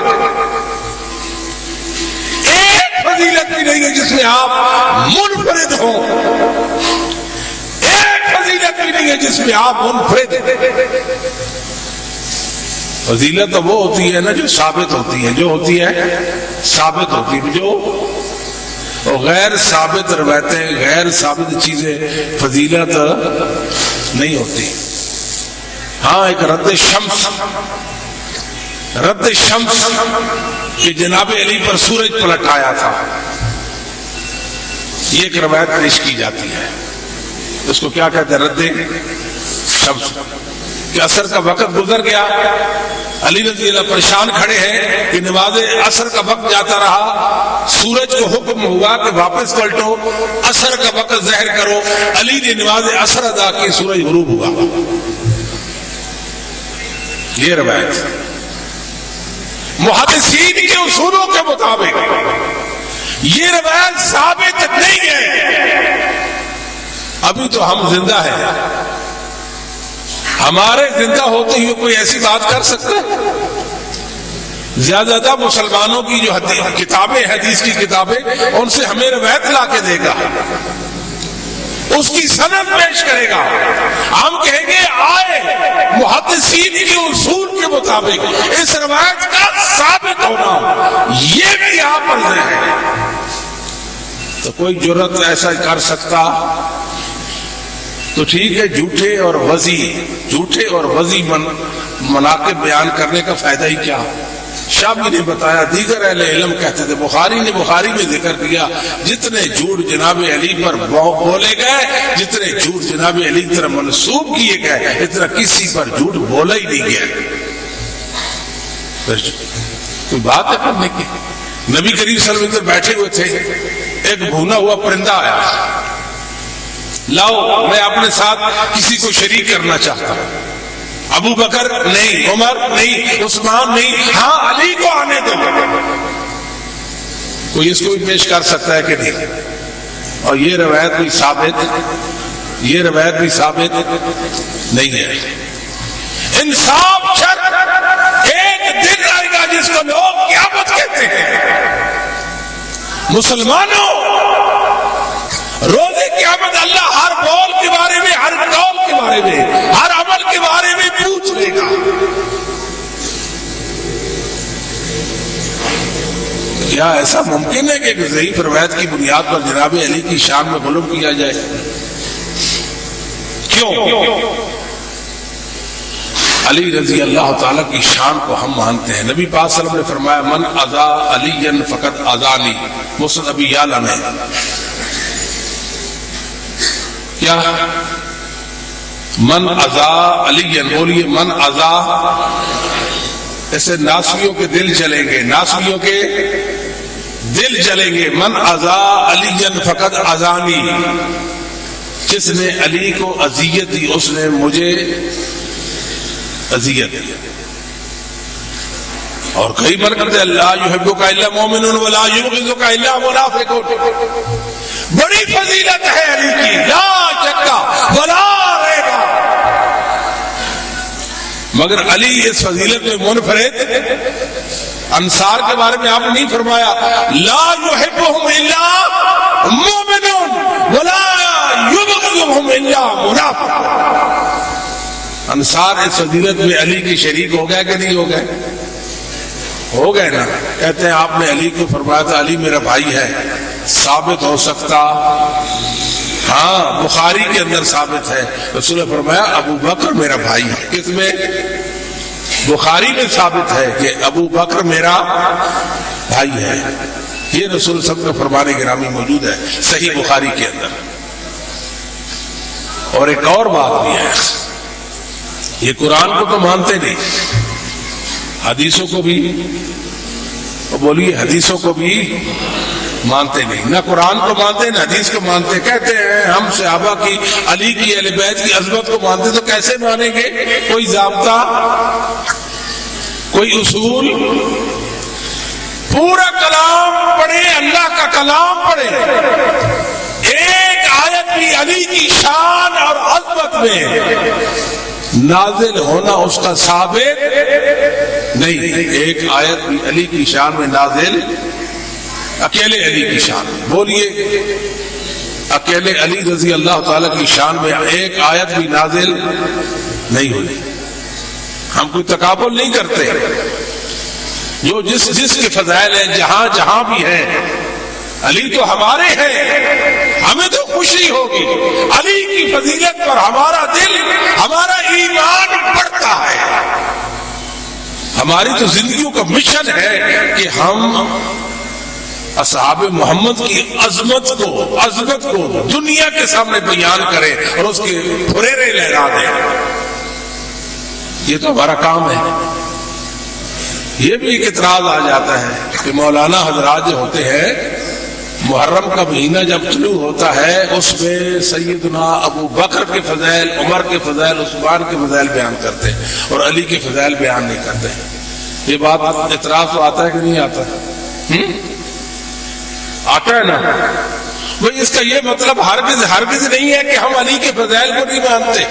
ایک فضیلت بھی نہیں ہے جس میں آپ منفرد ہوں. ایک فضیلت بھی نہیں ہے جس میں آپ منفرد ہیں. فضیلت تو وہ ہوتی ہے نا جو ثابت ہوتی ہے، جو ہوتی ہے ثابت ہوتی ہے. جو غیر ثابت روایتیں، غیر ثابت چیزیں فضیلت نہیں ہوتی. ہاں، ایک رد شمس کہ جناب علی پر سورج پلٹ آیا تھا، یہ ایک روایت پیش کی جاتی ہے. اس کو کیا کہتے ہیں؟ رد شمس. کہ عصر کا وقت گزر گیا، علی رضی اللہ پریشان کھڑے ہیں کہ نماز عصر کا وقت جاتا رہا، سورج کو حکم ہوا کہ واپس پلٹو، عصر کا وقت ظاہر کرو. علی نے نماز عصر ادا کی، سورج غروب ہوا. یہ روایت محدثین کے اصولوں کے مطابق یہ روایت ثابت نہیں ہے. ابھی تو ہم زندہ ہیں، ہمارے زندہ ہوتے ہوئے کوئی ایسی بات کر سکتا ہے؟ زیادہ مسلمانوں کی جو کتابیں، حدیث کی کتابیں، ان سے ہمیں روایت لا کے دے گا، اس کی سند پیش کرے گا. ہم کہیں گے آئے محدثین کے اصول کے مطابق اس روایت کا ثابت ہونا یہ بھی آپ پر ہے. تو کوئی جرت ایسا کر سکتا تو ٹھیک ہے. جھوٹے اور وضی مناقب بیان کرنے کا فائدہ ہی کیا؟ شامی نے بتایا، دیگر اہل علم کہتے تھے، بخاری نے بخاری میں ذکر کیا جتنے جھوٹ جناب علی پر بولے گئے، جتنے جھوٹ جناب علی کی طرف منسوب کیے گئے، اتنا کسی پر جھوٹ بولا ہی نہیں گیا۔ کوئی بات ہے پڑھنے کی؟ نبی کریم صلی اللہ علیہ وسلم بیٹھے ہوئے تھے، ایک بھونا ہوا پرندہ آیا، لاؤ میں اپنے ساتھ کسی کو شریک کرنا چاہتا ہوں۔ ابو بکر نہیں، عمر نہیں، عثمان نہیں، ہاں علی کو آنے دو۔ کوئی اس کو بھی پیش کر سکتا ہے کہ نہیں؟ اور یہ روایت بھی ثابت نہیں ہے۔ انصاف شرط ایک دن آئے گا جس کو لوگ قیامت کہتے ہیں۔ مسلمانوں، روز قیامت اللہ ہر بول کے بارے میں، ہر قول کے بارے میں، ہر عمل کے بارے میں پوچھ لے گا۔ کیا ایسا ممکن ہے کہ ضعیف روایت کی بنیاد پر جناب علی کی شان میں غلو کیا جائے؟ کیوں؟ علی رضی اللہ تعالیٰ کی شان کو ہم مانتے ہیں۔ نبی پاک صلی اللہ علیہ وسلم نے فرمایا، من اذا علی فقط اذانی، مسند ابی یعلا میں۔ کیا من اذا علی، بولیے من اذا، ایسے ناسویوں کے دل چلیں گے، ناسویوں کے دل چلیں گے۔ من اذا علی فقط اذانی، جس نے علی کو اذیت دی اس نے مجھے اذیت دی۔ اور کئی بار کرتے لا یحبک الا مومن ولا یبغضک الا منافق۔ بڑی فضیلت ہے علی کی، لا شک ولا ریب، مگر علی اس فضیلت میں منفرد۔ انصار کے بارے میں آپ نے نہیں فرمایا لا یحبہم الا مومن ولا یبغضہم الا منافق۔ انصار اس فضیلت میں علی کی شریک ہو گئے کہ نہیں ہو گئے؟ ہو گئے نا۔ کہتے ہیں آپ نے علی کو فرمایا تھا علی میرا بھائی ہے، ثابت ہو سکتا؟ ہاں، بخاری کے اندر ثابت ہے۔ رسول نے فرمایا ابو بکر میرا بھائی ہے۔ کس میں؟ بخاری میں ثابت ہے کہ ابو بکر میرا بھائی ہے۔ یہ رسول سب کا فرمان گرامی موجود ہے صحیح بخاری کے اندر۔ اور ایک اور بات بھی ہے، یہ قرآن کو تو مانتے نہیں، حدیثوں کو بھی، بولیے حدیثوں کو بھی مانتے نہیں۔ نہ قرآن کو مانتے نہ حدیث کو مانتے۔ کہتے ہیں ہم صحابہ کی، علی کی، اہل بیت کی عظمت کو مانتے، تو کیسے مانیں گے؟ کوئی ضابطہ، کوئی اصول؟ پورا کلام پڑھے، اللہ کا کلام پڑھے، ایک آیت بھی علی کی شان اور عظمت میں نازل ہونا اس کا ثابت نہیں۔ ایک آیت بھی علی کی شان میں نازل، اکیلے علی کی شان میں، بولیے اکیلے علی رضی اللہ تعالیٰ کی شان میں ایک آیت بھی نازل نہیں ہوئی۔ ہم کوئی تقابل نہیں کرتے، جو جس کے فضائل ہیں جہاں جہاں بھی ہیں، علی تو ہمارے ہیں، ہمیں تو خوشی ہوگی علی کی فضیلت پر، ہمارا دل، ہمارا ایمان بڑھتا ہے۔ ہماری تو زندگیوں کا مشن ہے کہ ہم اصحاب محمد کی عظمت کو دنیا کے سامنے بیان کریں اور اس کے پھریرے لہرا دیں۔ یہ تو ہمارا کام ہے۔ یہ بھی ایک اعتراض آ جاتا ہے کہ مولانا حضرات جو ہوتے ہیں، محرم کا مہینہ جب طلوع ہوتا ہے اس میں سیدنا ابو بکر کے فضائل، عمر کے فضائل، عثمان کے فضائل بیان کرتے ہیں اور علی کے فضائل بیان نہیں کرتے۔ یہ بات اعتراض تو آتا ہے کہ نہیں آتا؟ آتا ہے نا؟ بھئی اس کا یہ مطلب ہرگز نہیں ہے کہ ہم علی کے فضائل کو نہیں مانتے،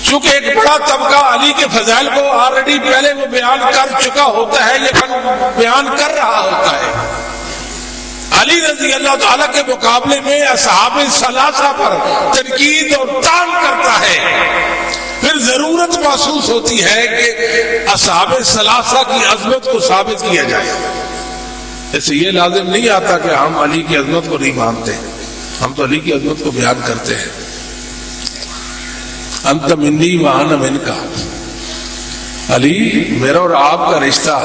چونکہ ایک بڑا طبقہ علی کے فضائل کو آلریڈی پہلے وہ بیان کر چکا ہوتا ہے یا بیان کر رہا ہوتا ہے۔ علی رضی اللہ تعالیٰ کے مقابلے میں اصحاب ثلاثہ پر تنقید اور طعن کرتا ہے، پھر ضرورت محسوس ہوتی ہے کہ اصحاب ثلاثہ کی عظمت کو ثابت کیا جائے۔ ایسے یہ لازم نہیں آتا کہ ہم علی کی عظمت کو نہیں مانتے، ہم تو علی کی عظمت کو بیان کرتے ہیں۔ انت منی وانا منکا، علی میرا اور آپ کا رشتہ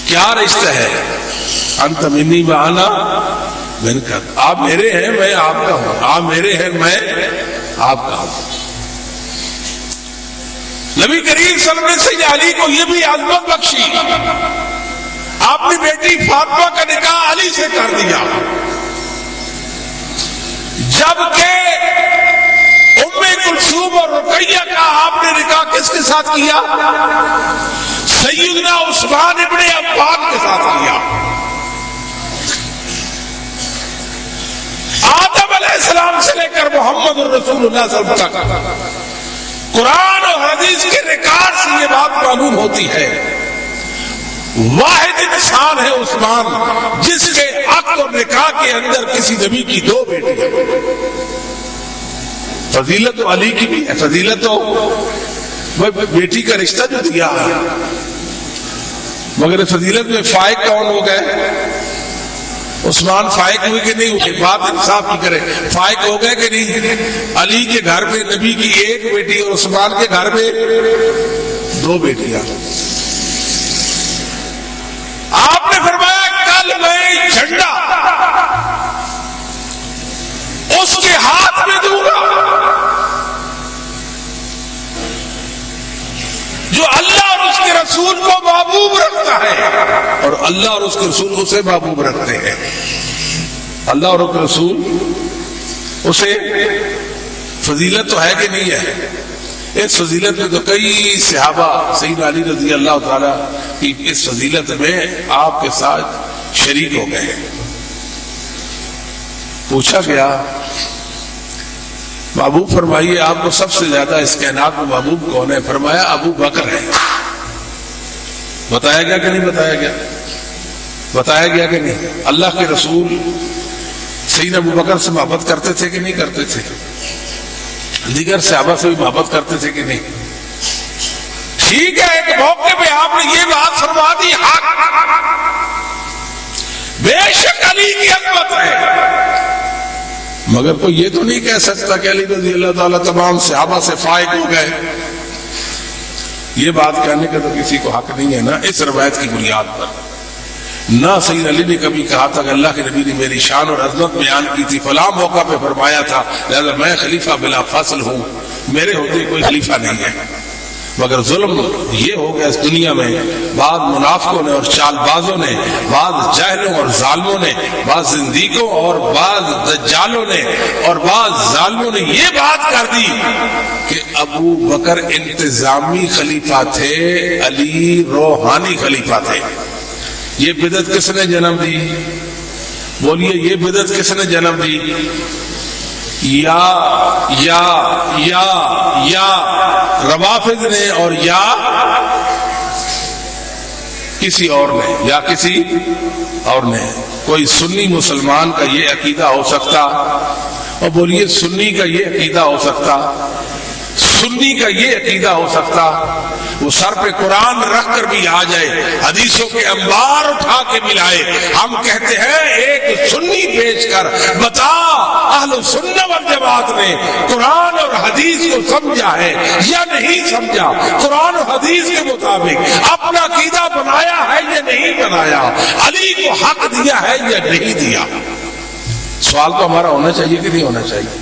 کیا رشتہ ہے؟ انت منی و انا منک، آپ میرے ہیں میں آپ کا ہوں، آپ میرے ہیں میں آپ کا ہوں۔ نبی کریم صلی اللہ علیہ وسلم نے سید علی کو یہ بھی عظمت بخشی، آپ نے بیٹی فاطمہ کا نکاح علی سے کر دیا، جبکہ ام کلثوم اور رقیہ کا آپ نے نکاح کس کے ساتھ کیا؟ سیدنا عثمان ابن عفان کے ساتھ کیا۔ آدم علیہ السلام سے لے کر محمد رسول اللہ صلی اللہ علیہ وسلم تک قرآن اور حدیث کے ریکارڈ سے یہ بات معلوم ہوتی ہے، واحد انسان ہے عثمان جس کے عقد اور نکاح کے اندر کسی نبی کی دو بیٹیاں۔ فضیلت تو علی کی بھی ہے، فضیلت تو بیٹی کا رشتہ جو دیا ہے، مگر فضیلت میں فائق کون ہو گئے؟ عثمان فائق ہوئے کہ نہیں ہوئے؟ بات انصاف کی کرے، فائق ہو گئے کہ نہیں؟ علی کے گھر میں نبی کی ایک بیٹی اور عثمان کے گھر میں دو بیٹیاں۔ آپ نے فرمایا کل میں جھنڈا اس کے ہاتھ میں دوں گا جو اللہ اور اس کے رسول کو محبوب رکھتا ہے، اور اللہ اور اس کے رسول اسے محبوب رکھتے ہیں۔ اللہ اور اس کے رسول اسے، فضیلت تو ہے کہ نہیں ہے؟ اس فضیلت میں تو کئی صحابہ سیدنا علی رضی اللہ تعالیٰ کی اس فضیلت میں آپ کے ساتھ شریک ہو گئے۔ پوچھا گیا محبوب فرمائیے آپ کو سب سے زیادہ اس کائنات میں محبوب کون ہے؟ فرمایا ابو بکر ہے۔ بتایا گیا کہ نہیں بتایا گیا؟ بتایا گیا کہ نہیں؟ اللہ کے رسول سیدنا ابو بکر سے محبت کرتے تھے کہ نہیں کرتے تھے؟ دیگر صحابہ سے بھی محبت کرتے تھے کہ نہیں؟ ٹھیک ہے، ایک موقع پہ آپ نے یہ بات فرما دی، حق بے شک علی کی عظمت ہے، مگر کوئی یہ تو نہیں کہہ سکتا کہ علی رضی اللہ تعالیٰ تمام صحابہ سے فائق ہو گئے۔ یہ بات کہنے کا تو کسی کو حق نہیں ہے نا اس روایت کی بنیاد پر۔ نہ سید علی نے کبھی کہا تھا کہ اللہ کے نبی نے میری شان اور عظمت بیان کی تھی، فلاں موقع پہ فرمایا تھا لہذا میں خلیفہ بلا فاصل ہوں، میرے ہوتے کوئی خلیفہ نہیں ہے۔ مگر ظلم یہ ہو گیا اس دنیا میں، بعض منافقوں نے اور چال بازوں نے، بعض جاہلوں اور ظالموں نے، بعض زندیقوں اور بعض دجالوں نے اور بعض ظالموں نے یہ بات کر دی کہ ابو بکر انتظامی خلیفہ تھے، علی روحانی خلیفہ تھے۔ یہ بدعت کس نے جنم دی؟ بولیے یہ بدعت کس نے جنم دی؟ یا روافض نے اور یا کسی اور نے، یا کسی اور نے۔ کوئی سنی مسلمان کا یہ عقیدہ ہو سکتا؟ اور بولیے سنی کا یہ عقیدہ ہو سکتا؟ سنی کا یہ عقیدہ ہو سکتا؟ وہ سر پہ قرآن رکھ کر بھی آ جائے، حدیثوں کے انبار اٹھا کے ملائے، ہم کہتے ہیں ایک سنی بیچ کر بتا اہل سنت والجماعت نے قرآن اور حدیث کو سمجھا ہے یا نہیں سمجھا، قرآن اور حدیث کے مطابق اپنا عقیدہ بنایا ہے یا نہیں بنایا، علی کو حق دیا ہے یا نہیں دیا؟ سوال تو ہمارا ہونا چاہیے کہ نہیں ہونا چاہیے؟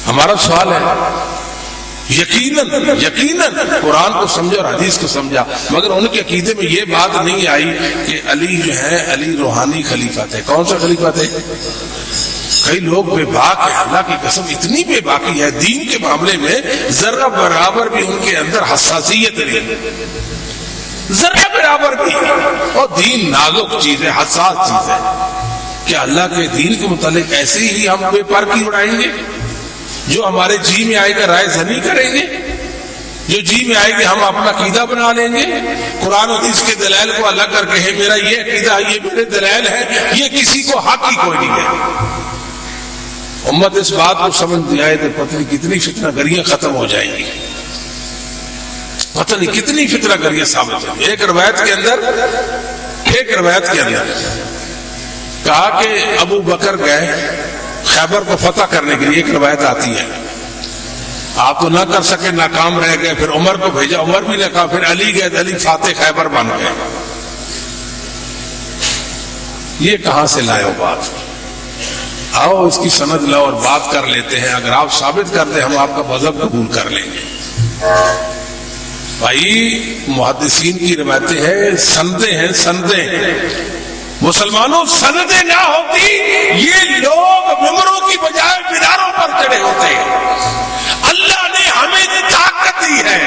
ہمارا سوال ہے، یقیناً قرآن کو سمجھا اور حدیث کو سمجھا، مگر ان کے عقیدے میں یہ بات نہیں آئی کہ علی جو ہے علی روحانی خلیفہ تھے۔ کون سا خلیفہ تھے؟ کئی لوگ بے باک ہیں، اللہ کی قسم اتنی بے باکی ہے دین کے معاملے میں، ذرہ برابر بھی ان کے اندر حساسیت نہیں، ذرہ برابر بھی۔ اور دین نازک چیز ہے، حساس چیز ہے، کیا اللہ کے دین کے متعلق ایسے ہی ہم بے پرکی اڑائیں گے؟ جو ہمارے جی میں آئے گا رائے زنی کریں گے، جو جی میں آئے گی ہم اپنا عقیدہ بنا لیں گے، قرآن حدیث کے دلائل کو الگ کر کے میرا یہ عقیدہ ہے، یہ میرے دلائل ہے، یہ کسی کو حق ہی کوئی نہیں ہے۔ امت اس بات کو سمجھ نہیں آئے تو پتہ نہیں کتنی فتنہ گریاں ختم ہو جائیں گی، پتہ نہیں کتنی فتنہ گریاں ثابت ہوں۔ ایک روایت کے اندر کہا کہ ابو بکر گئے خیبر کو فتح کرنے کے لیے، ایک روایت آتی ہے آپ تو نہ کر سکے، ناکام رہ گئے، پھر عمر کو بھیجا، عمر بھی نہ کہا، پھر علی گئے، علی فاتح خیبر بن گئے. یہ کہاں سے لائے ہو بات؟ آؤ اس کی سند لاؤ اور بات کر لیتے ہیں. اگر آپ ثابت کر دیں ہم آپ کا مذہب قبول کر لیں گے. بھائی محدثین کی روایتیں ہیں، سندیں ہیں، سندیں. مسلمانوں سندیں نہ ہوتی یہ لوگ ممبروں کی بجائے میناروں پر چڑھے ہوتے. اللہ نے ہمیں طاقت دی ہے،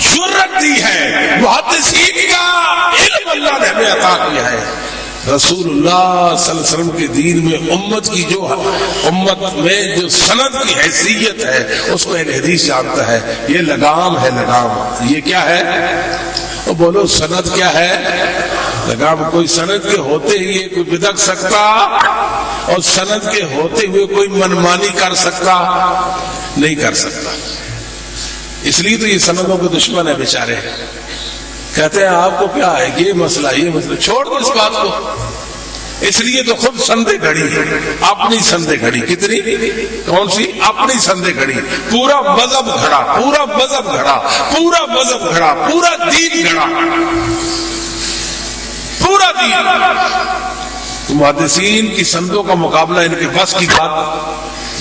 جرأت دی ہے، محدثین کا علم اللہ نے ہمیں عطا کیا ہے. رسول اللہ صلی اللہ علیہ وسلم کے دین میں امت میں جو سند کی حیثیت ہے اس کو اہل حدیث جانتا ہے. یہ لگام ہے، لگام. یہ کیا ہے؟ وہ بولو سند کیا ہے؟ لگام. کوئی سند کے ہوتے ہی یہ کوئی بدک سکتا اور سند کے ہوتے ہوئے کوئی منمانی کر سکتا نہیں کر سکتا. اس لیے تو یہ سندوں کے دشمن ہے بیچارے. کہتے ہیں آپ کو کیا ہے یہ مسئلہ، یہ مسئلہ، چھوڑ دو اس بات کو. اس لیے تو خود سندے گھڑی، اپنی سندے گھڑی. کتنی؟ کون سی؟ اپنی سندے گھڑی. پورا مذہب گھڑا، پورا مذہب گھڑا، پورا مذہب گھڑا، پورا دین گھڑا، پورا دین. محدثین کی سندوں کا مقابلہ ان کے بس کی بات.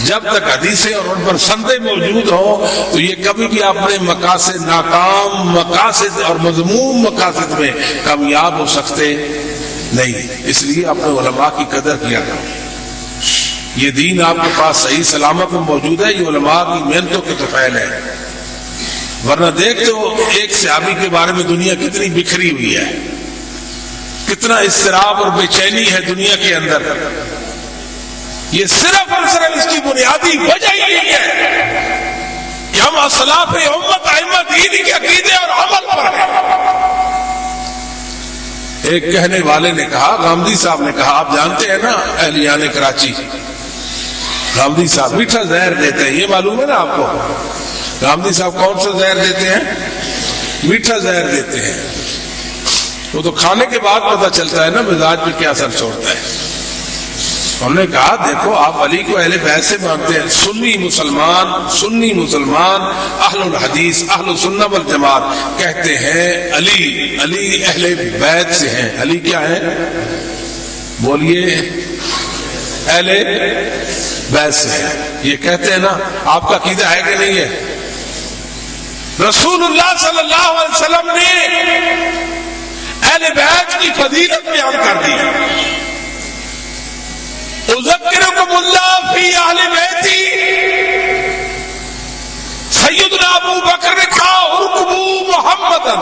جب تک حدیثیں اور ان پر سندیں موجود ہوں تو یہ کبھی بھی اپنے مقاصد، ناکام مقاصد اور مذموم مقاصد میں کامیاب ہو سکتے نہیں. اس لیے اپنے علماء کی قدر کیا کرو. یہ دین آپ کے پاس صحیح سلامت میں موجود ہے، یہ علماء کی محنتوں کے طفیل ہے. ورنہ دیکھتے ہو ایک صحابی کے بارے میں دنیا کتنی بکھری ہوئی ہے، کتنا اضطراب اور بے چینی ہے دنیا کے اندر. یہ صرف اور صرف اس کی بنیادی وجہ یہی ہے کہ ہم اسلاف امت ائمہ دین کے عقیدے اور عمل پر ہیں. ایک کہنے والے نے کہا، غامدی صاحب نے کہا، آپ جانتے ہیں نا اہلیان کراچی، غامدی صاحب میٹھا زہر دیتے ہیں، یہ معلوم ہے نا آپ کو. غامدی صاحب کون سا زہر دیتے ہیں؟ میٹھا زہر دیتے ہیں. وہ تو کھانے کے بعد پتہ چلتا ہے نا مزاج پہ کیا اثر چھوڑتا ہے. ہم نے کہا دیکھو آپ علی کو اہل بیت سے مانتے ہیں. سنی مسلمان اہل الحدیث اہل السنہ والجماعت کہتے ہیں علی اہل بیت سے ہیں. علی کیا ہے؟ بولیے. اہل بیت سے ہیں. یہ کہتے ہیں نا. آپ کا عقیدہ ہے کہ نہیں ہے؟ رسول اللہ صلی اللہ علیہ وسلم نے اہل بیت کی فضیلت بیان کر دی. اذکرکم اللہ فی اہل بیتی. سیدنا ابو بکر نے کہا ارکبوا محمدا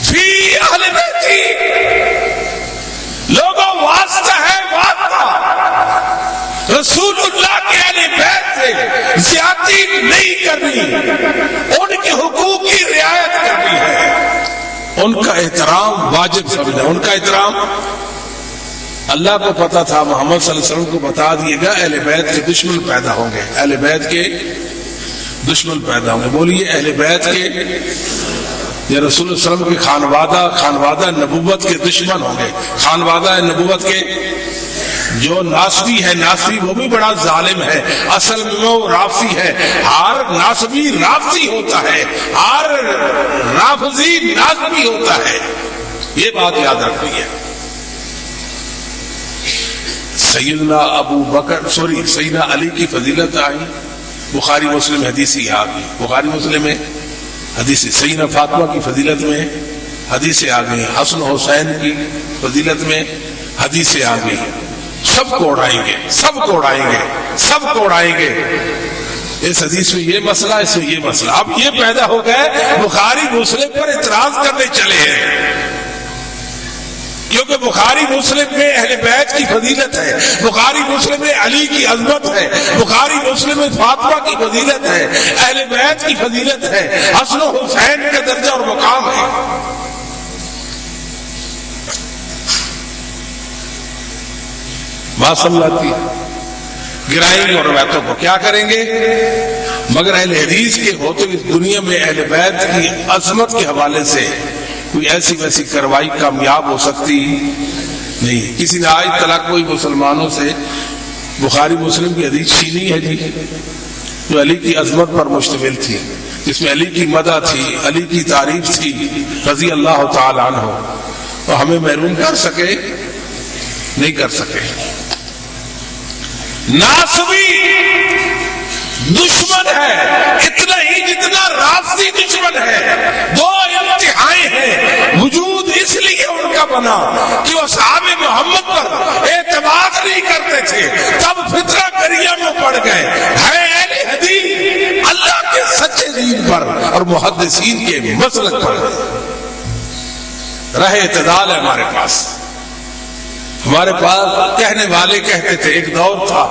فی اہل بیتی. لوگوں واسطہ ہے، واسطہ رسول اللہ کے اہل بیت سے زیادتی نہیں کرنی، ان کے حقوق کی رعایت کرنی ہے، ان کا احترام واجب سمجھنا. ان کا احترام اللہ کو پتا تھا، محمد صلی اللہ علیہ وسلم کو بتا دیے گا اہل بیت کے دشمن پیدا ہوں گے، اہل بیت کے دشمن پیدا ہوں گے. بولیے اہل بیت کے یا رسول اللہ علیہ وسلم کے خانوادہ نبوت کے دشمن ہوں گے. خانوادہ نبوت کے جو ناسبی ہے، ناسبی وہ بھی بڑا ظالم ہے، اصل میں وہ رافضی ہے. ہر ناسبی رافضی ہوتا ہے، ہر رافضی ناسبی ہوتا ہے. یہ بات یاد رکھنی ہے. سیدنا علی کی فضیلت آئی بخاری مسلم حدیثی آ گئی. بخاری مسلم میں حدیث سیدنا فاطمہ کی فضیلت میں حدیثیں آ گئی. حسن حسین کی فضیلت میں حدیثیں آ گئی. سب کو اڑائیں گے، سب کو اڑائیں گے، سب کو اڑائیں گے. اس حدیث میں یہ مسئلہ، اس میں یہ مسئلہ. اب یہ پیدا ہو گئے بخاری مسلم پر اعتراض کرنے چلے ہیں، کیونکہ بخاری مسلم میں اہل بیت کی فضیلت ہے، بخاری مسلم میں علی کی عظمت ہے، بخاری مسلم میں فاطمہ کی فضیلت ہے، اہل بیت کی فضیلت ہے، حسن و حسین کا درجہ اور مقام ہے. بات سمجھاتی گرائیں گے اور روایتوں کو کیا کریں گے؟ مگر اہل حدیث کے ہوتے اس دنیا میں اہل بیت کی عظمت کے حوالے سے کوئی ایسی ویسی کارروائی کامیاب ہو سکتی نہیں. کسی نے آج تک کوئی مسلمانوں سے بخاری مسلم کی حدیث چھینی ہے جی؟ جو علی کی عظمت پر مشتمل تھی، جس میں علی کی مدح تھی، علی کی تعریف تھی رضی اللہ تعالی عنہ، تو ہمیں محروم کر سکے؟ نہیں کر سکے۔ ناصبی دشمن ہے اتنا ہی جتنا رافضی دشمن ہے۔ دو انتہائی ہیں، وجود اس لیے ان کا بنا کہ وہ صحابہ محمد پر اعتماد نہیں کرتے تھے، تب فتنہ کریا میں پڑ گئے۔ ہے اہل حدیث اللہ کے سچے دین پر اور محدثین کے مسلک پر رہے اعتدال ہے ہمارے پاس۔ ہمارے پاس کہنے والے کہتے تھے، ایک دور تھا،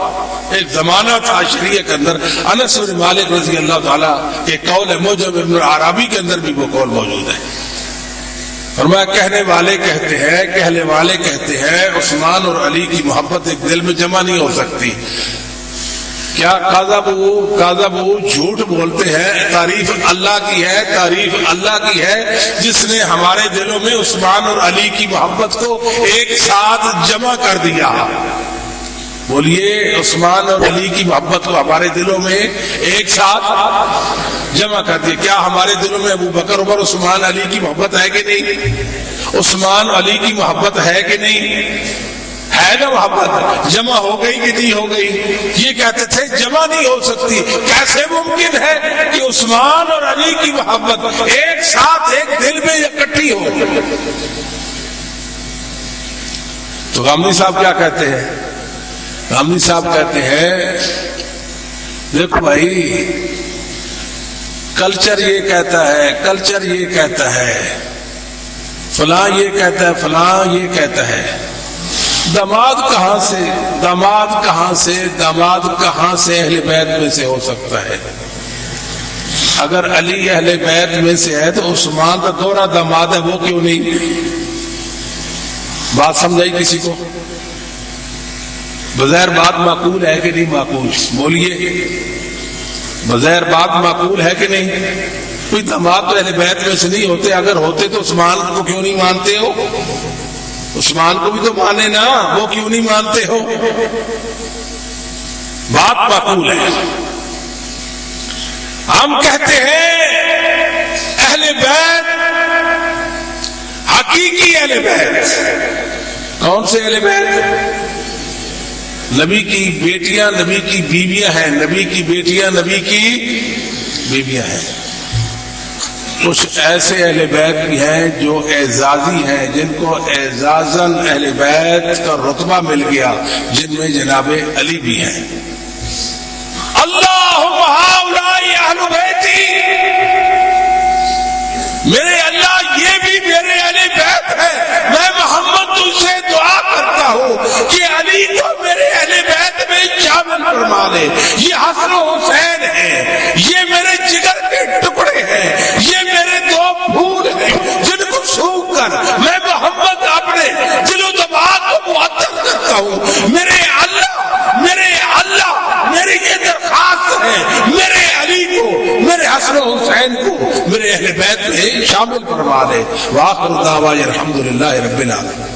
ایک زمانہ تھا شریعت کے اندر، انس بن مالک رضی اللہ تعالیٰ کے قول موجب ابن العربی کے اندر بھی وہ قول موجود ہے، اور میں کہنے والے کہتے ہیں عثمان اور علی کی محبت ایک دل میں جمع نہیں ہو سکتی۔ کیا کاذب جھوٹ بولتے ہیں؟ تعریف اللہ کی ہے جس نے ہمارے دلوں میں عثمان اور علی کی محبت کو ایک ساتھ جمع کر دیا۔ بولیے، عثمان اور علی کی محبت کو ہمارے دلوں میں ایک ساتھ جمع کر دیا۔ کیا ہمارے دلوں میں ابو بکر عمر عثمان علی کی محبت ہے کہ نہیں؟ عثمان علی کی محبت ہے کہ نہیں؟ ہے نا محبت؟ جمع ہو گئی کہ نہیں ہو گئی؟ یہ کہتے تھے جمع نہیں ہو سکتی۔ کیسے ممکن ہے کہ عثمان اور علی کی محبت ایک ساتھ ایک دل میں اکٹھی ہو؟ تو غامدی صاحب کیا کہتے ہیں؟ غامدی صاحب کہتے ہیں دیکھو بھائی، کلچر یہ کہتا ہے، فلاں یہ کہتا ہے، داماد کہاں سے اہل بیت میں سے ہو سکتا ہے؟ اگر علی اہل بیت میں سے ہے تو عثمان کا دوہرا داماد ہے، وہ کیوں نہیں؟ بات سمجھائی کسی کو؟ بظاہر بات معقول ہے کہ نہیں معقول؟ بولیے، بظاہر بات معقول ہے کہ نہیں؟ کوئی داماد تو اہل بیت میں سے نہیں ہوتے، اگر ہوتے تو عثمان کو کیوں نہیں مانتے ہو؟ عثمان کو بھی تو مانے نا، وہ کیوں نہیں مانتے ہو؟ بات معقول ہے۔ ہم کہتے ہیں اہل بیت، حقیقی اہل بیت کون سے اہل بیت؟ نبی کی بیٹیاں نبی کی بیویاں ہیں، نبی کی بیٹیاں نبی کی بیویاں ہیں۔ کچھ ایسے اہل بیت بھی ہیں جو اعزازی ہیں، جن کو اعزازاً اہل بیت کا رتبہ مل گیا، جن میں جناب علی بھی ہیں۔ اللہم ہؤلاء اہل بیتی، میرے اللہ یہ بھی میرے اہل بیت ہے۔ میں محمد تجھ سے دعا کرتا ہوں کہ علی کو میرے اہل بیت میں شامل فرما لے۔ یہ حسن و حسین ہیں، یہ میرے جگر کے ٹکڑے ہیں، یہ میرے دو پھول ہیں جن کو چھو کر میں محمد اپنے دل و دماغ کو معطر کرتا ہوں۔ میرے اللہ میری یہ درخواست ہے، میرے علی کو، میرے حسن و حسین کو میرے اہل بیت میں شامل فرما لے۔ وآخر دعوانا الحمدللہ رب العالمین۔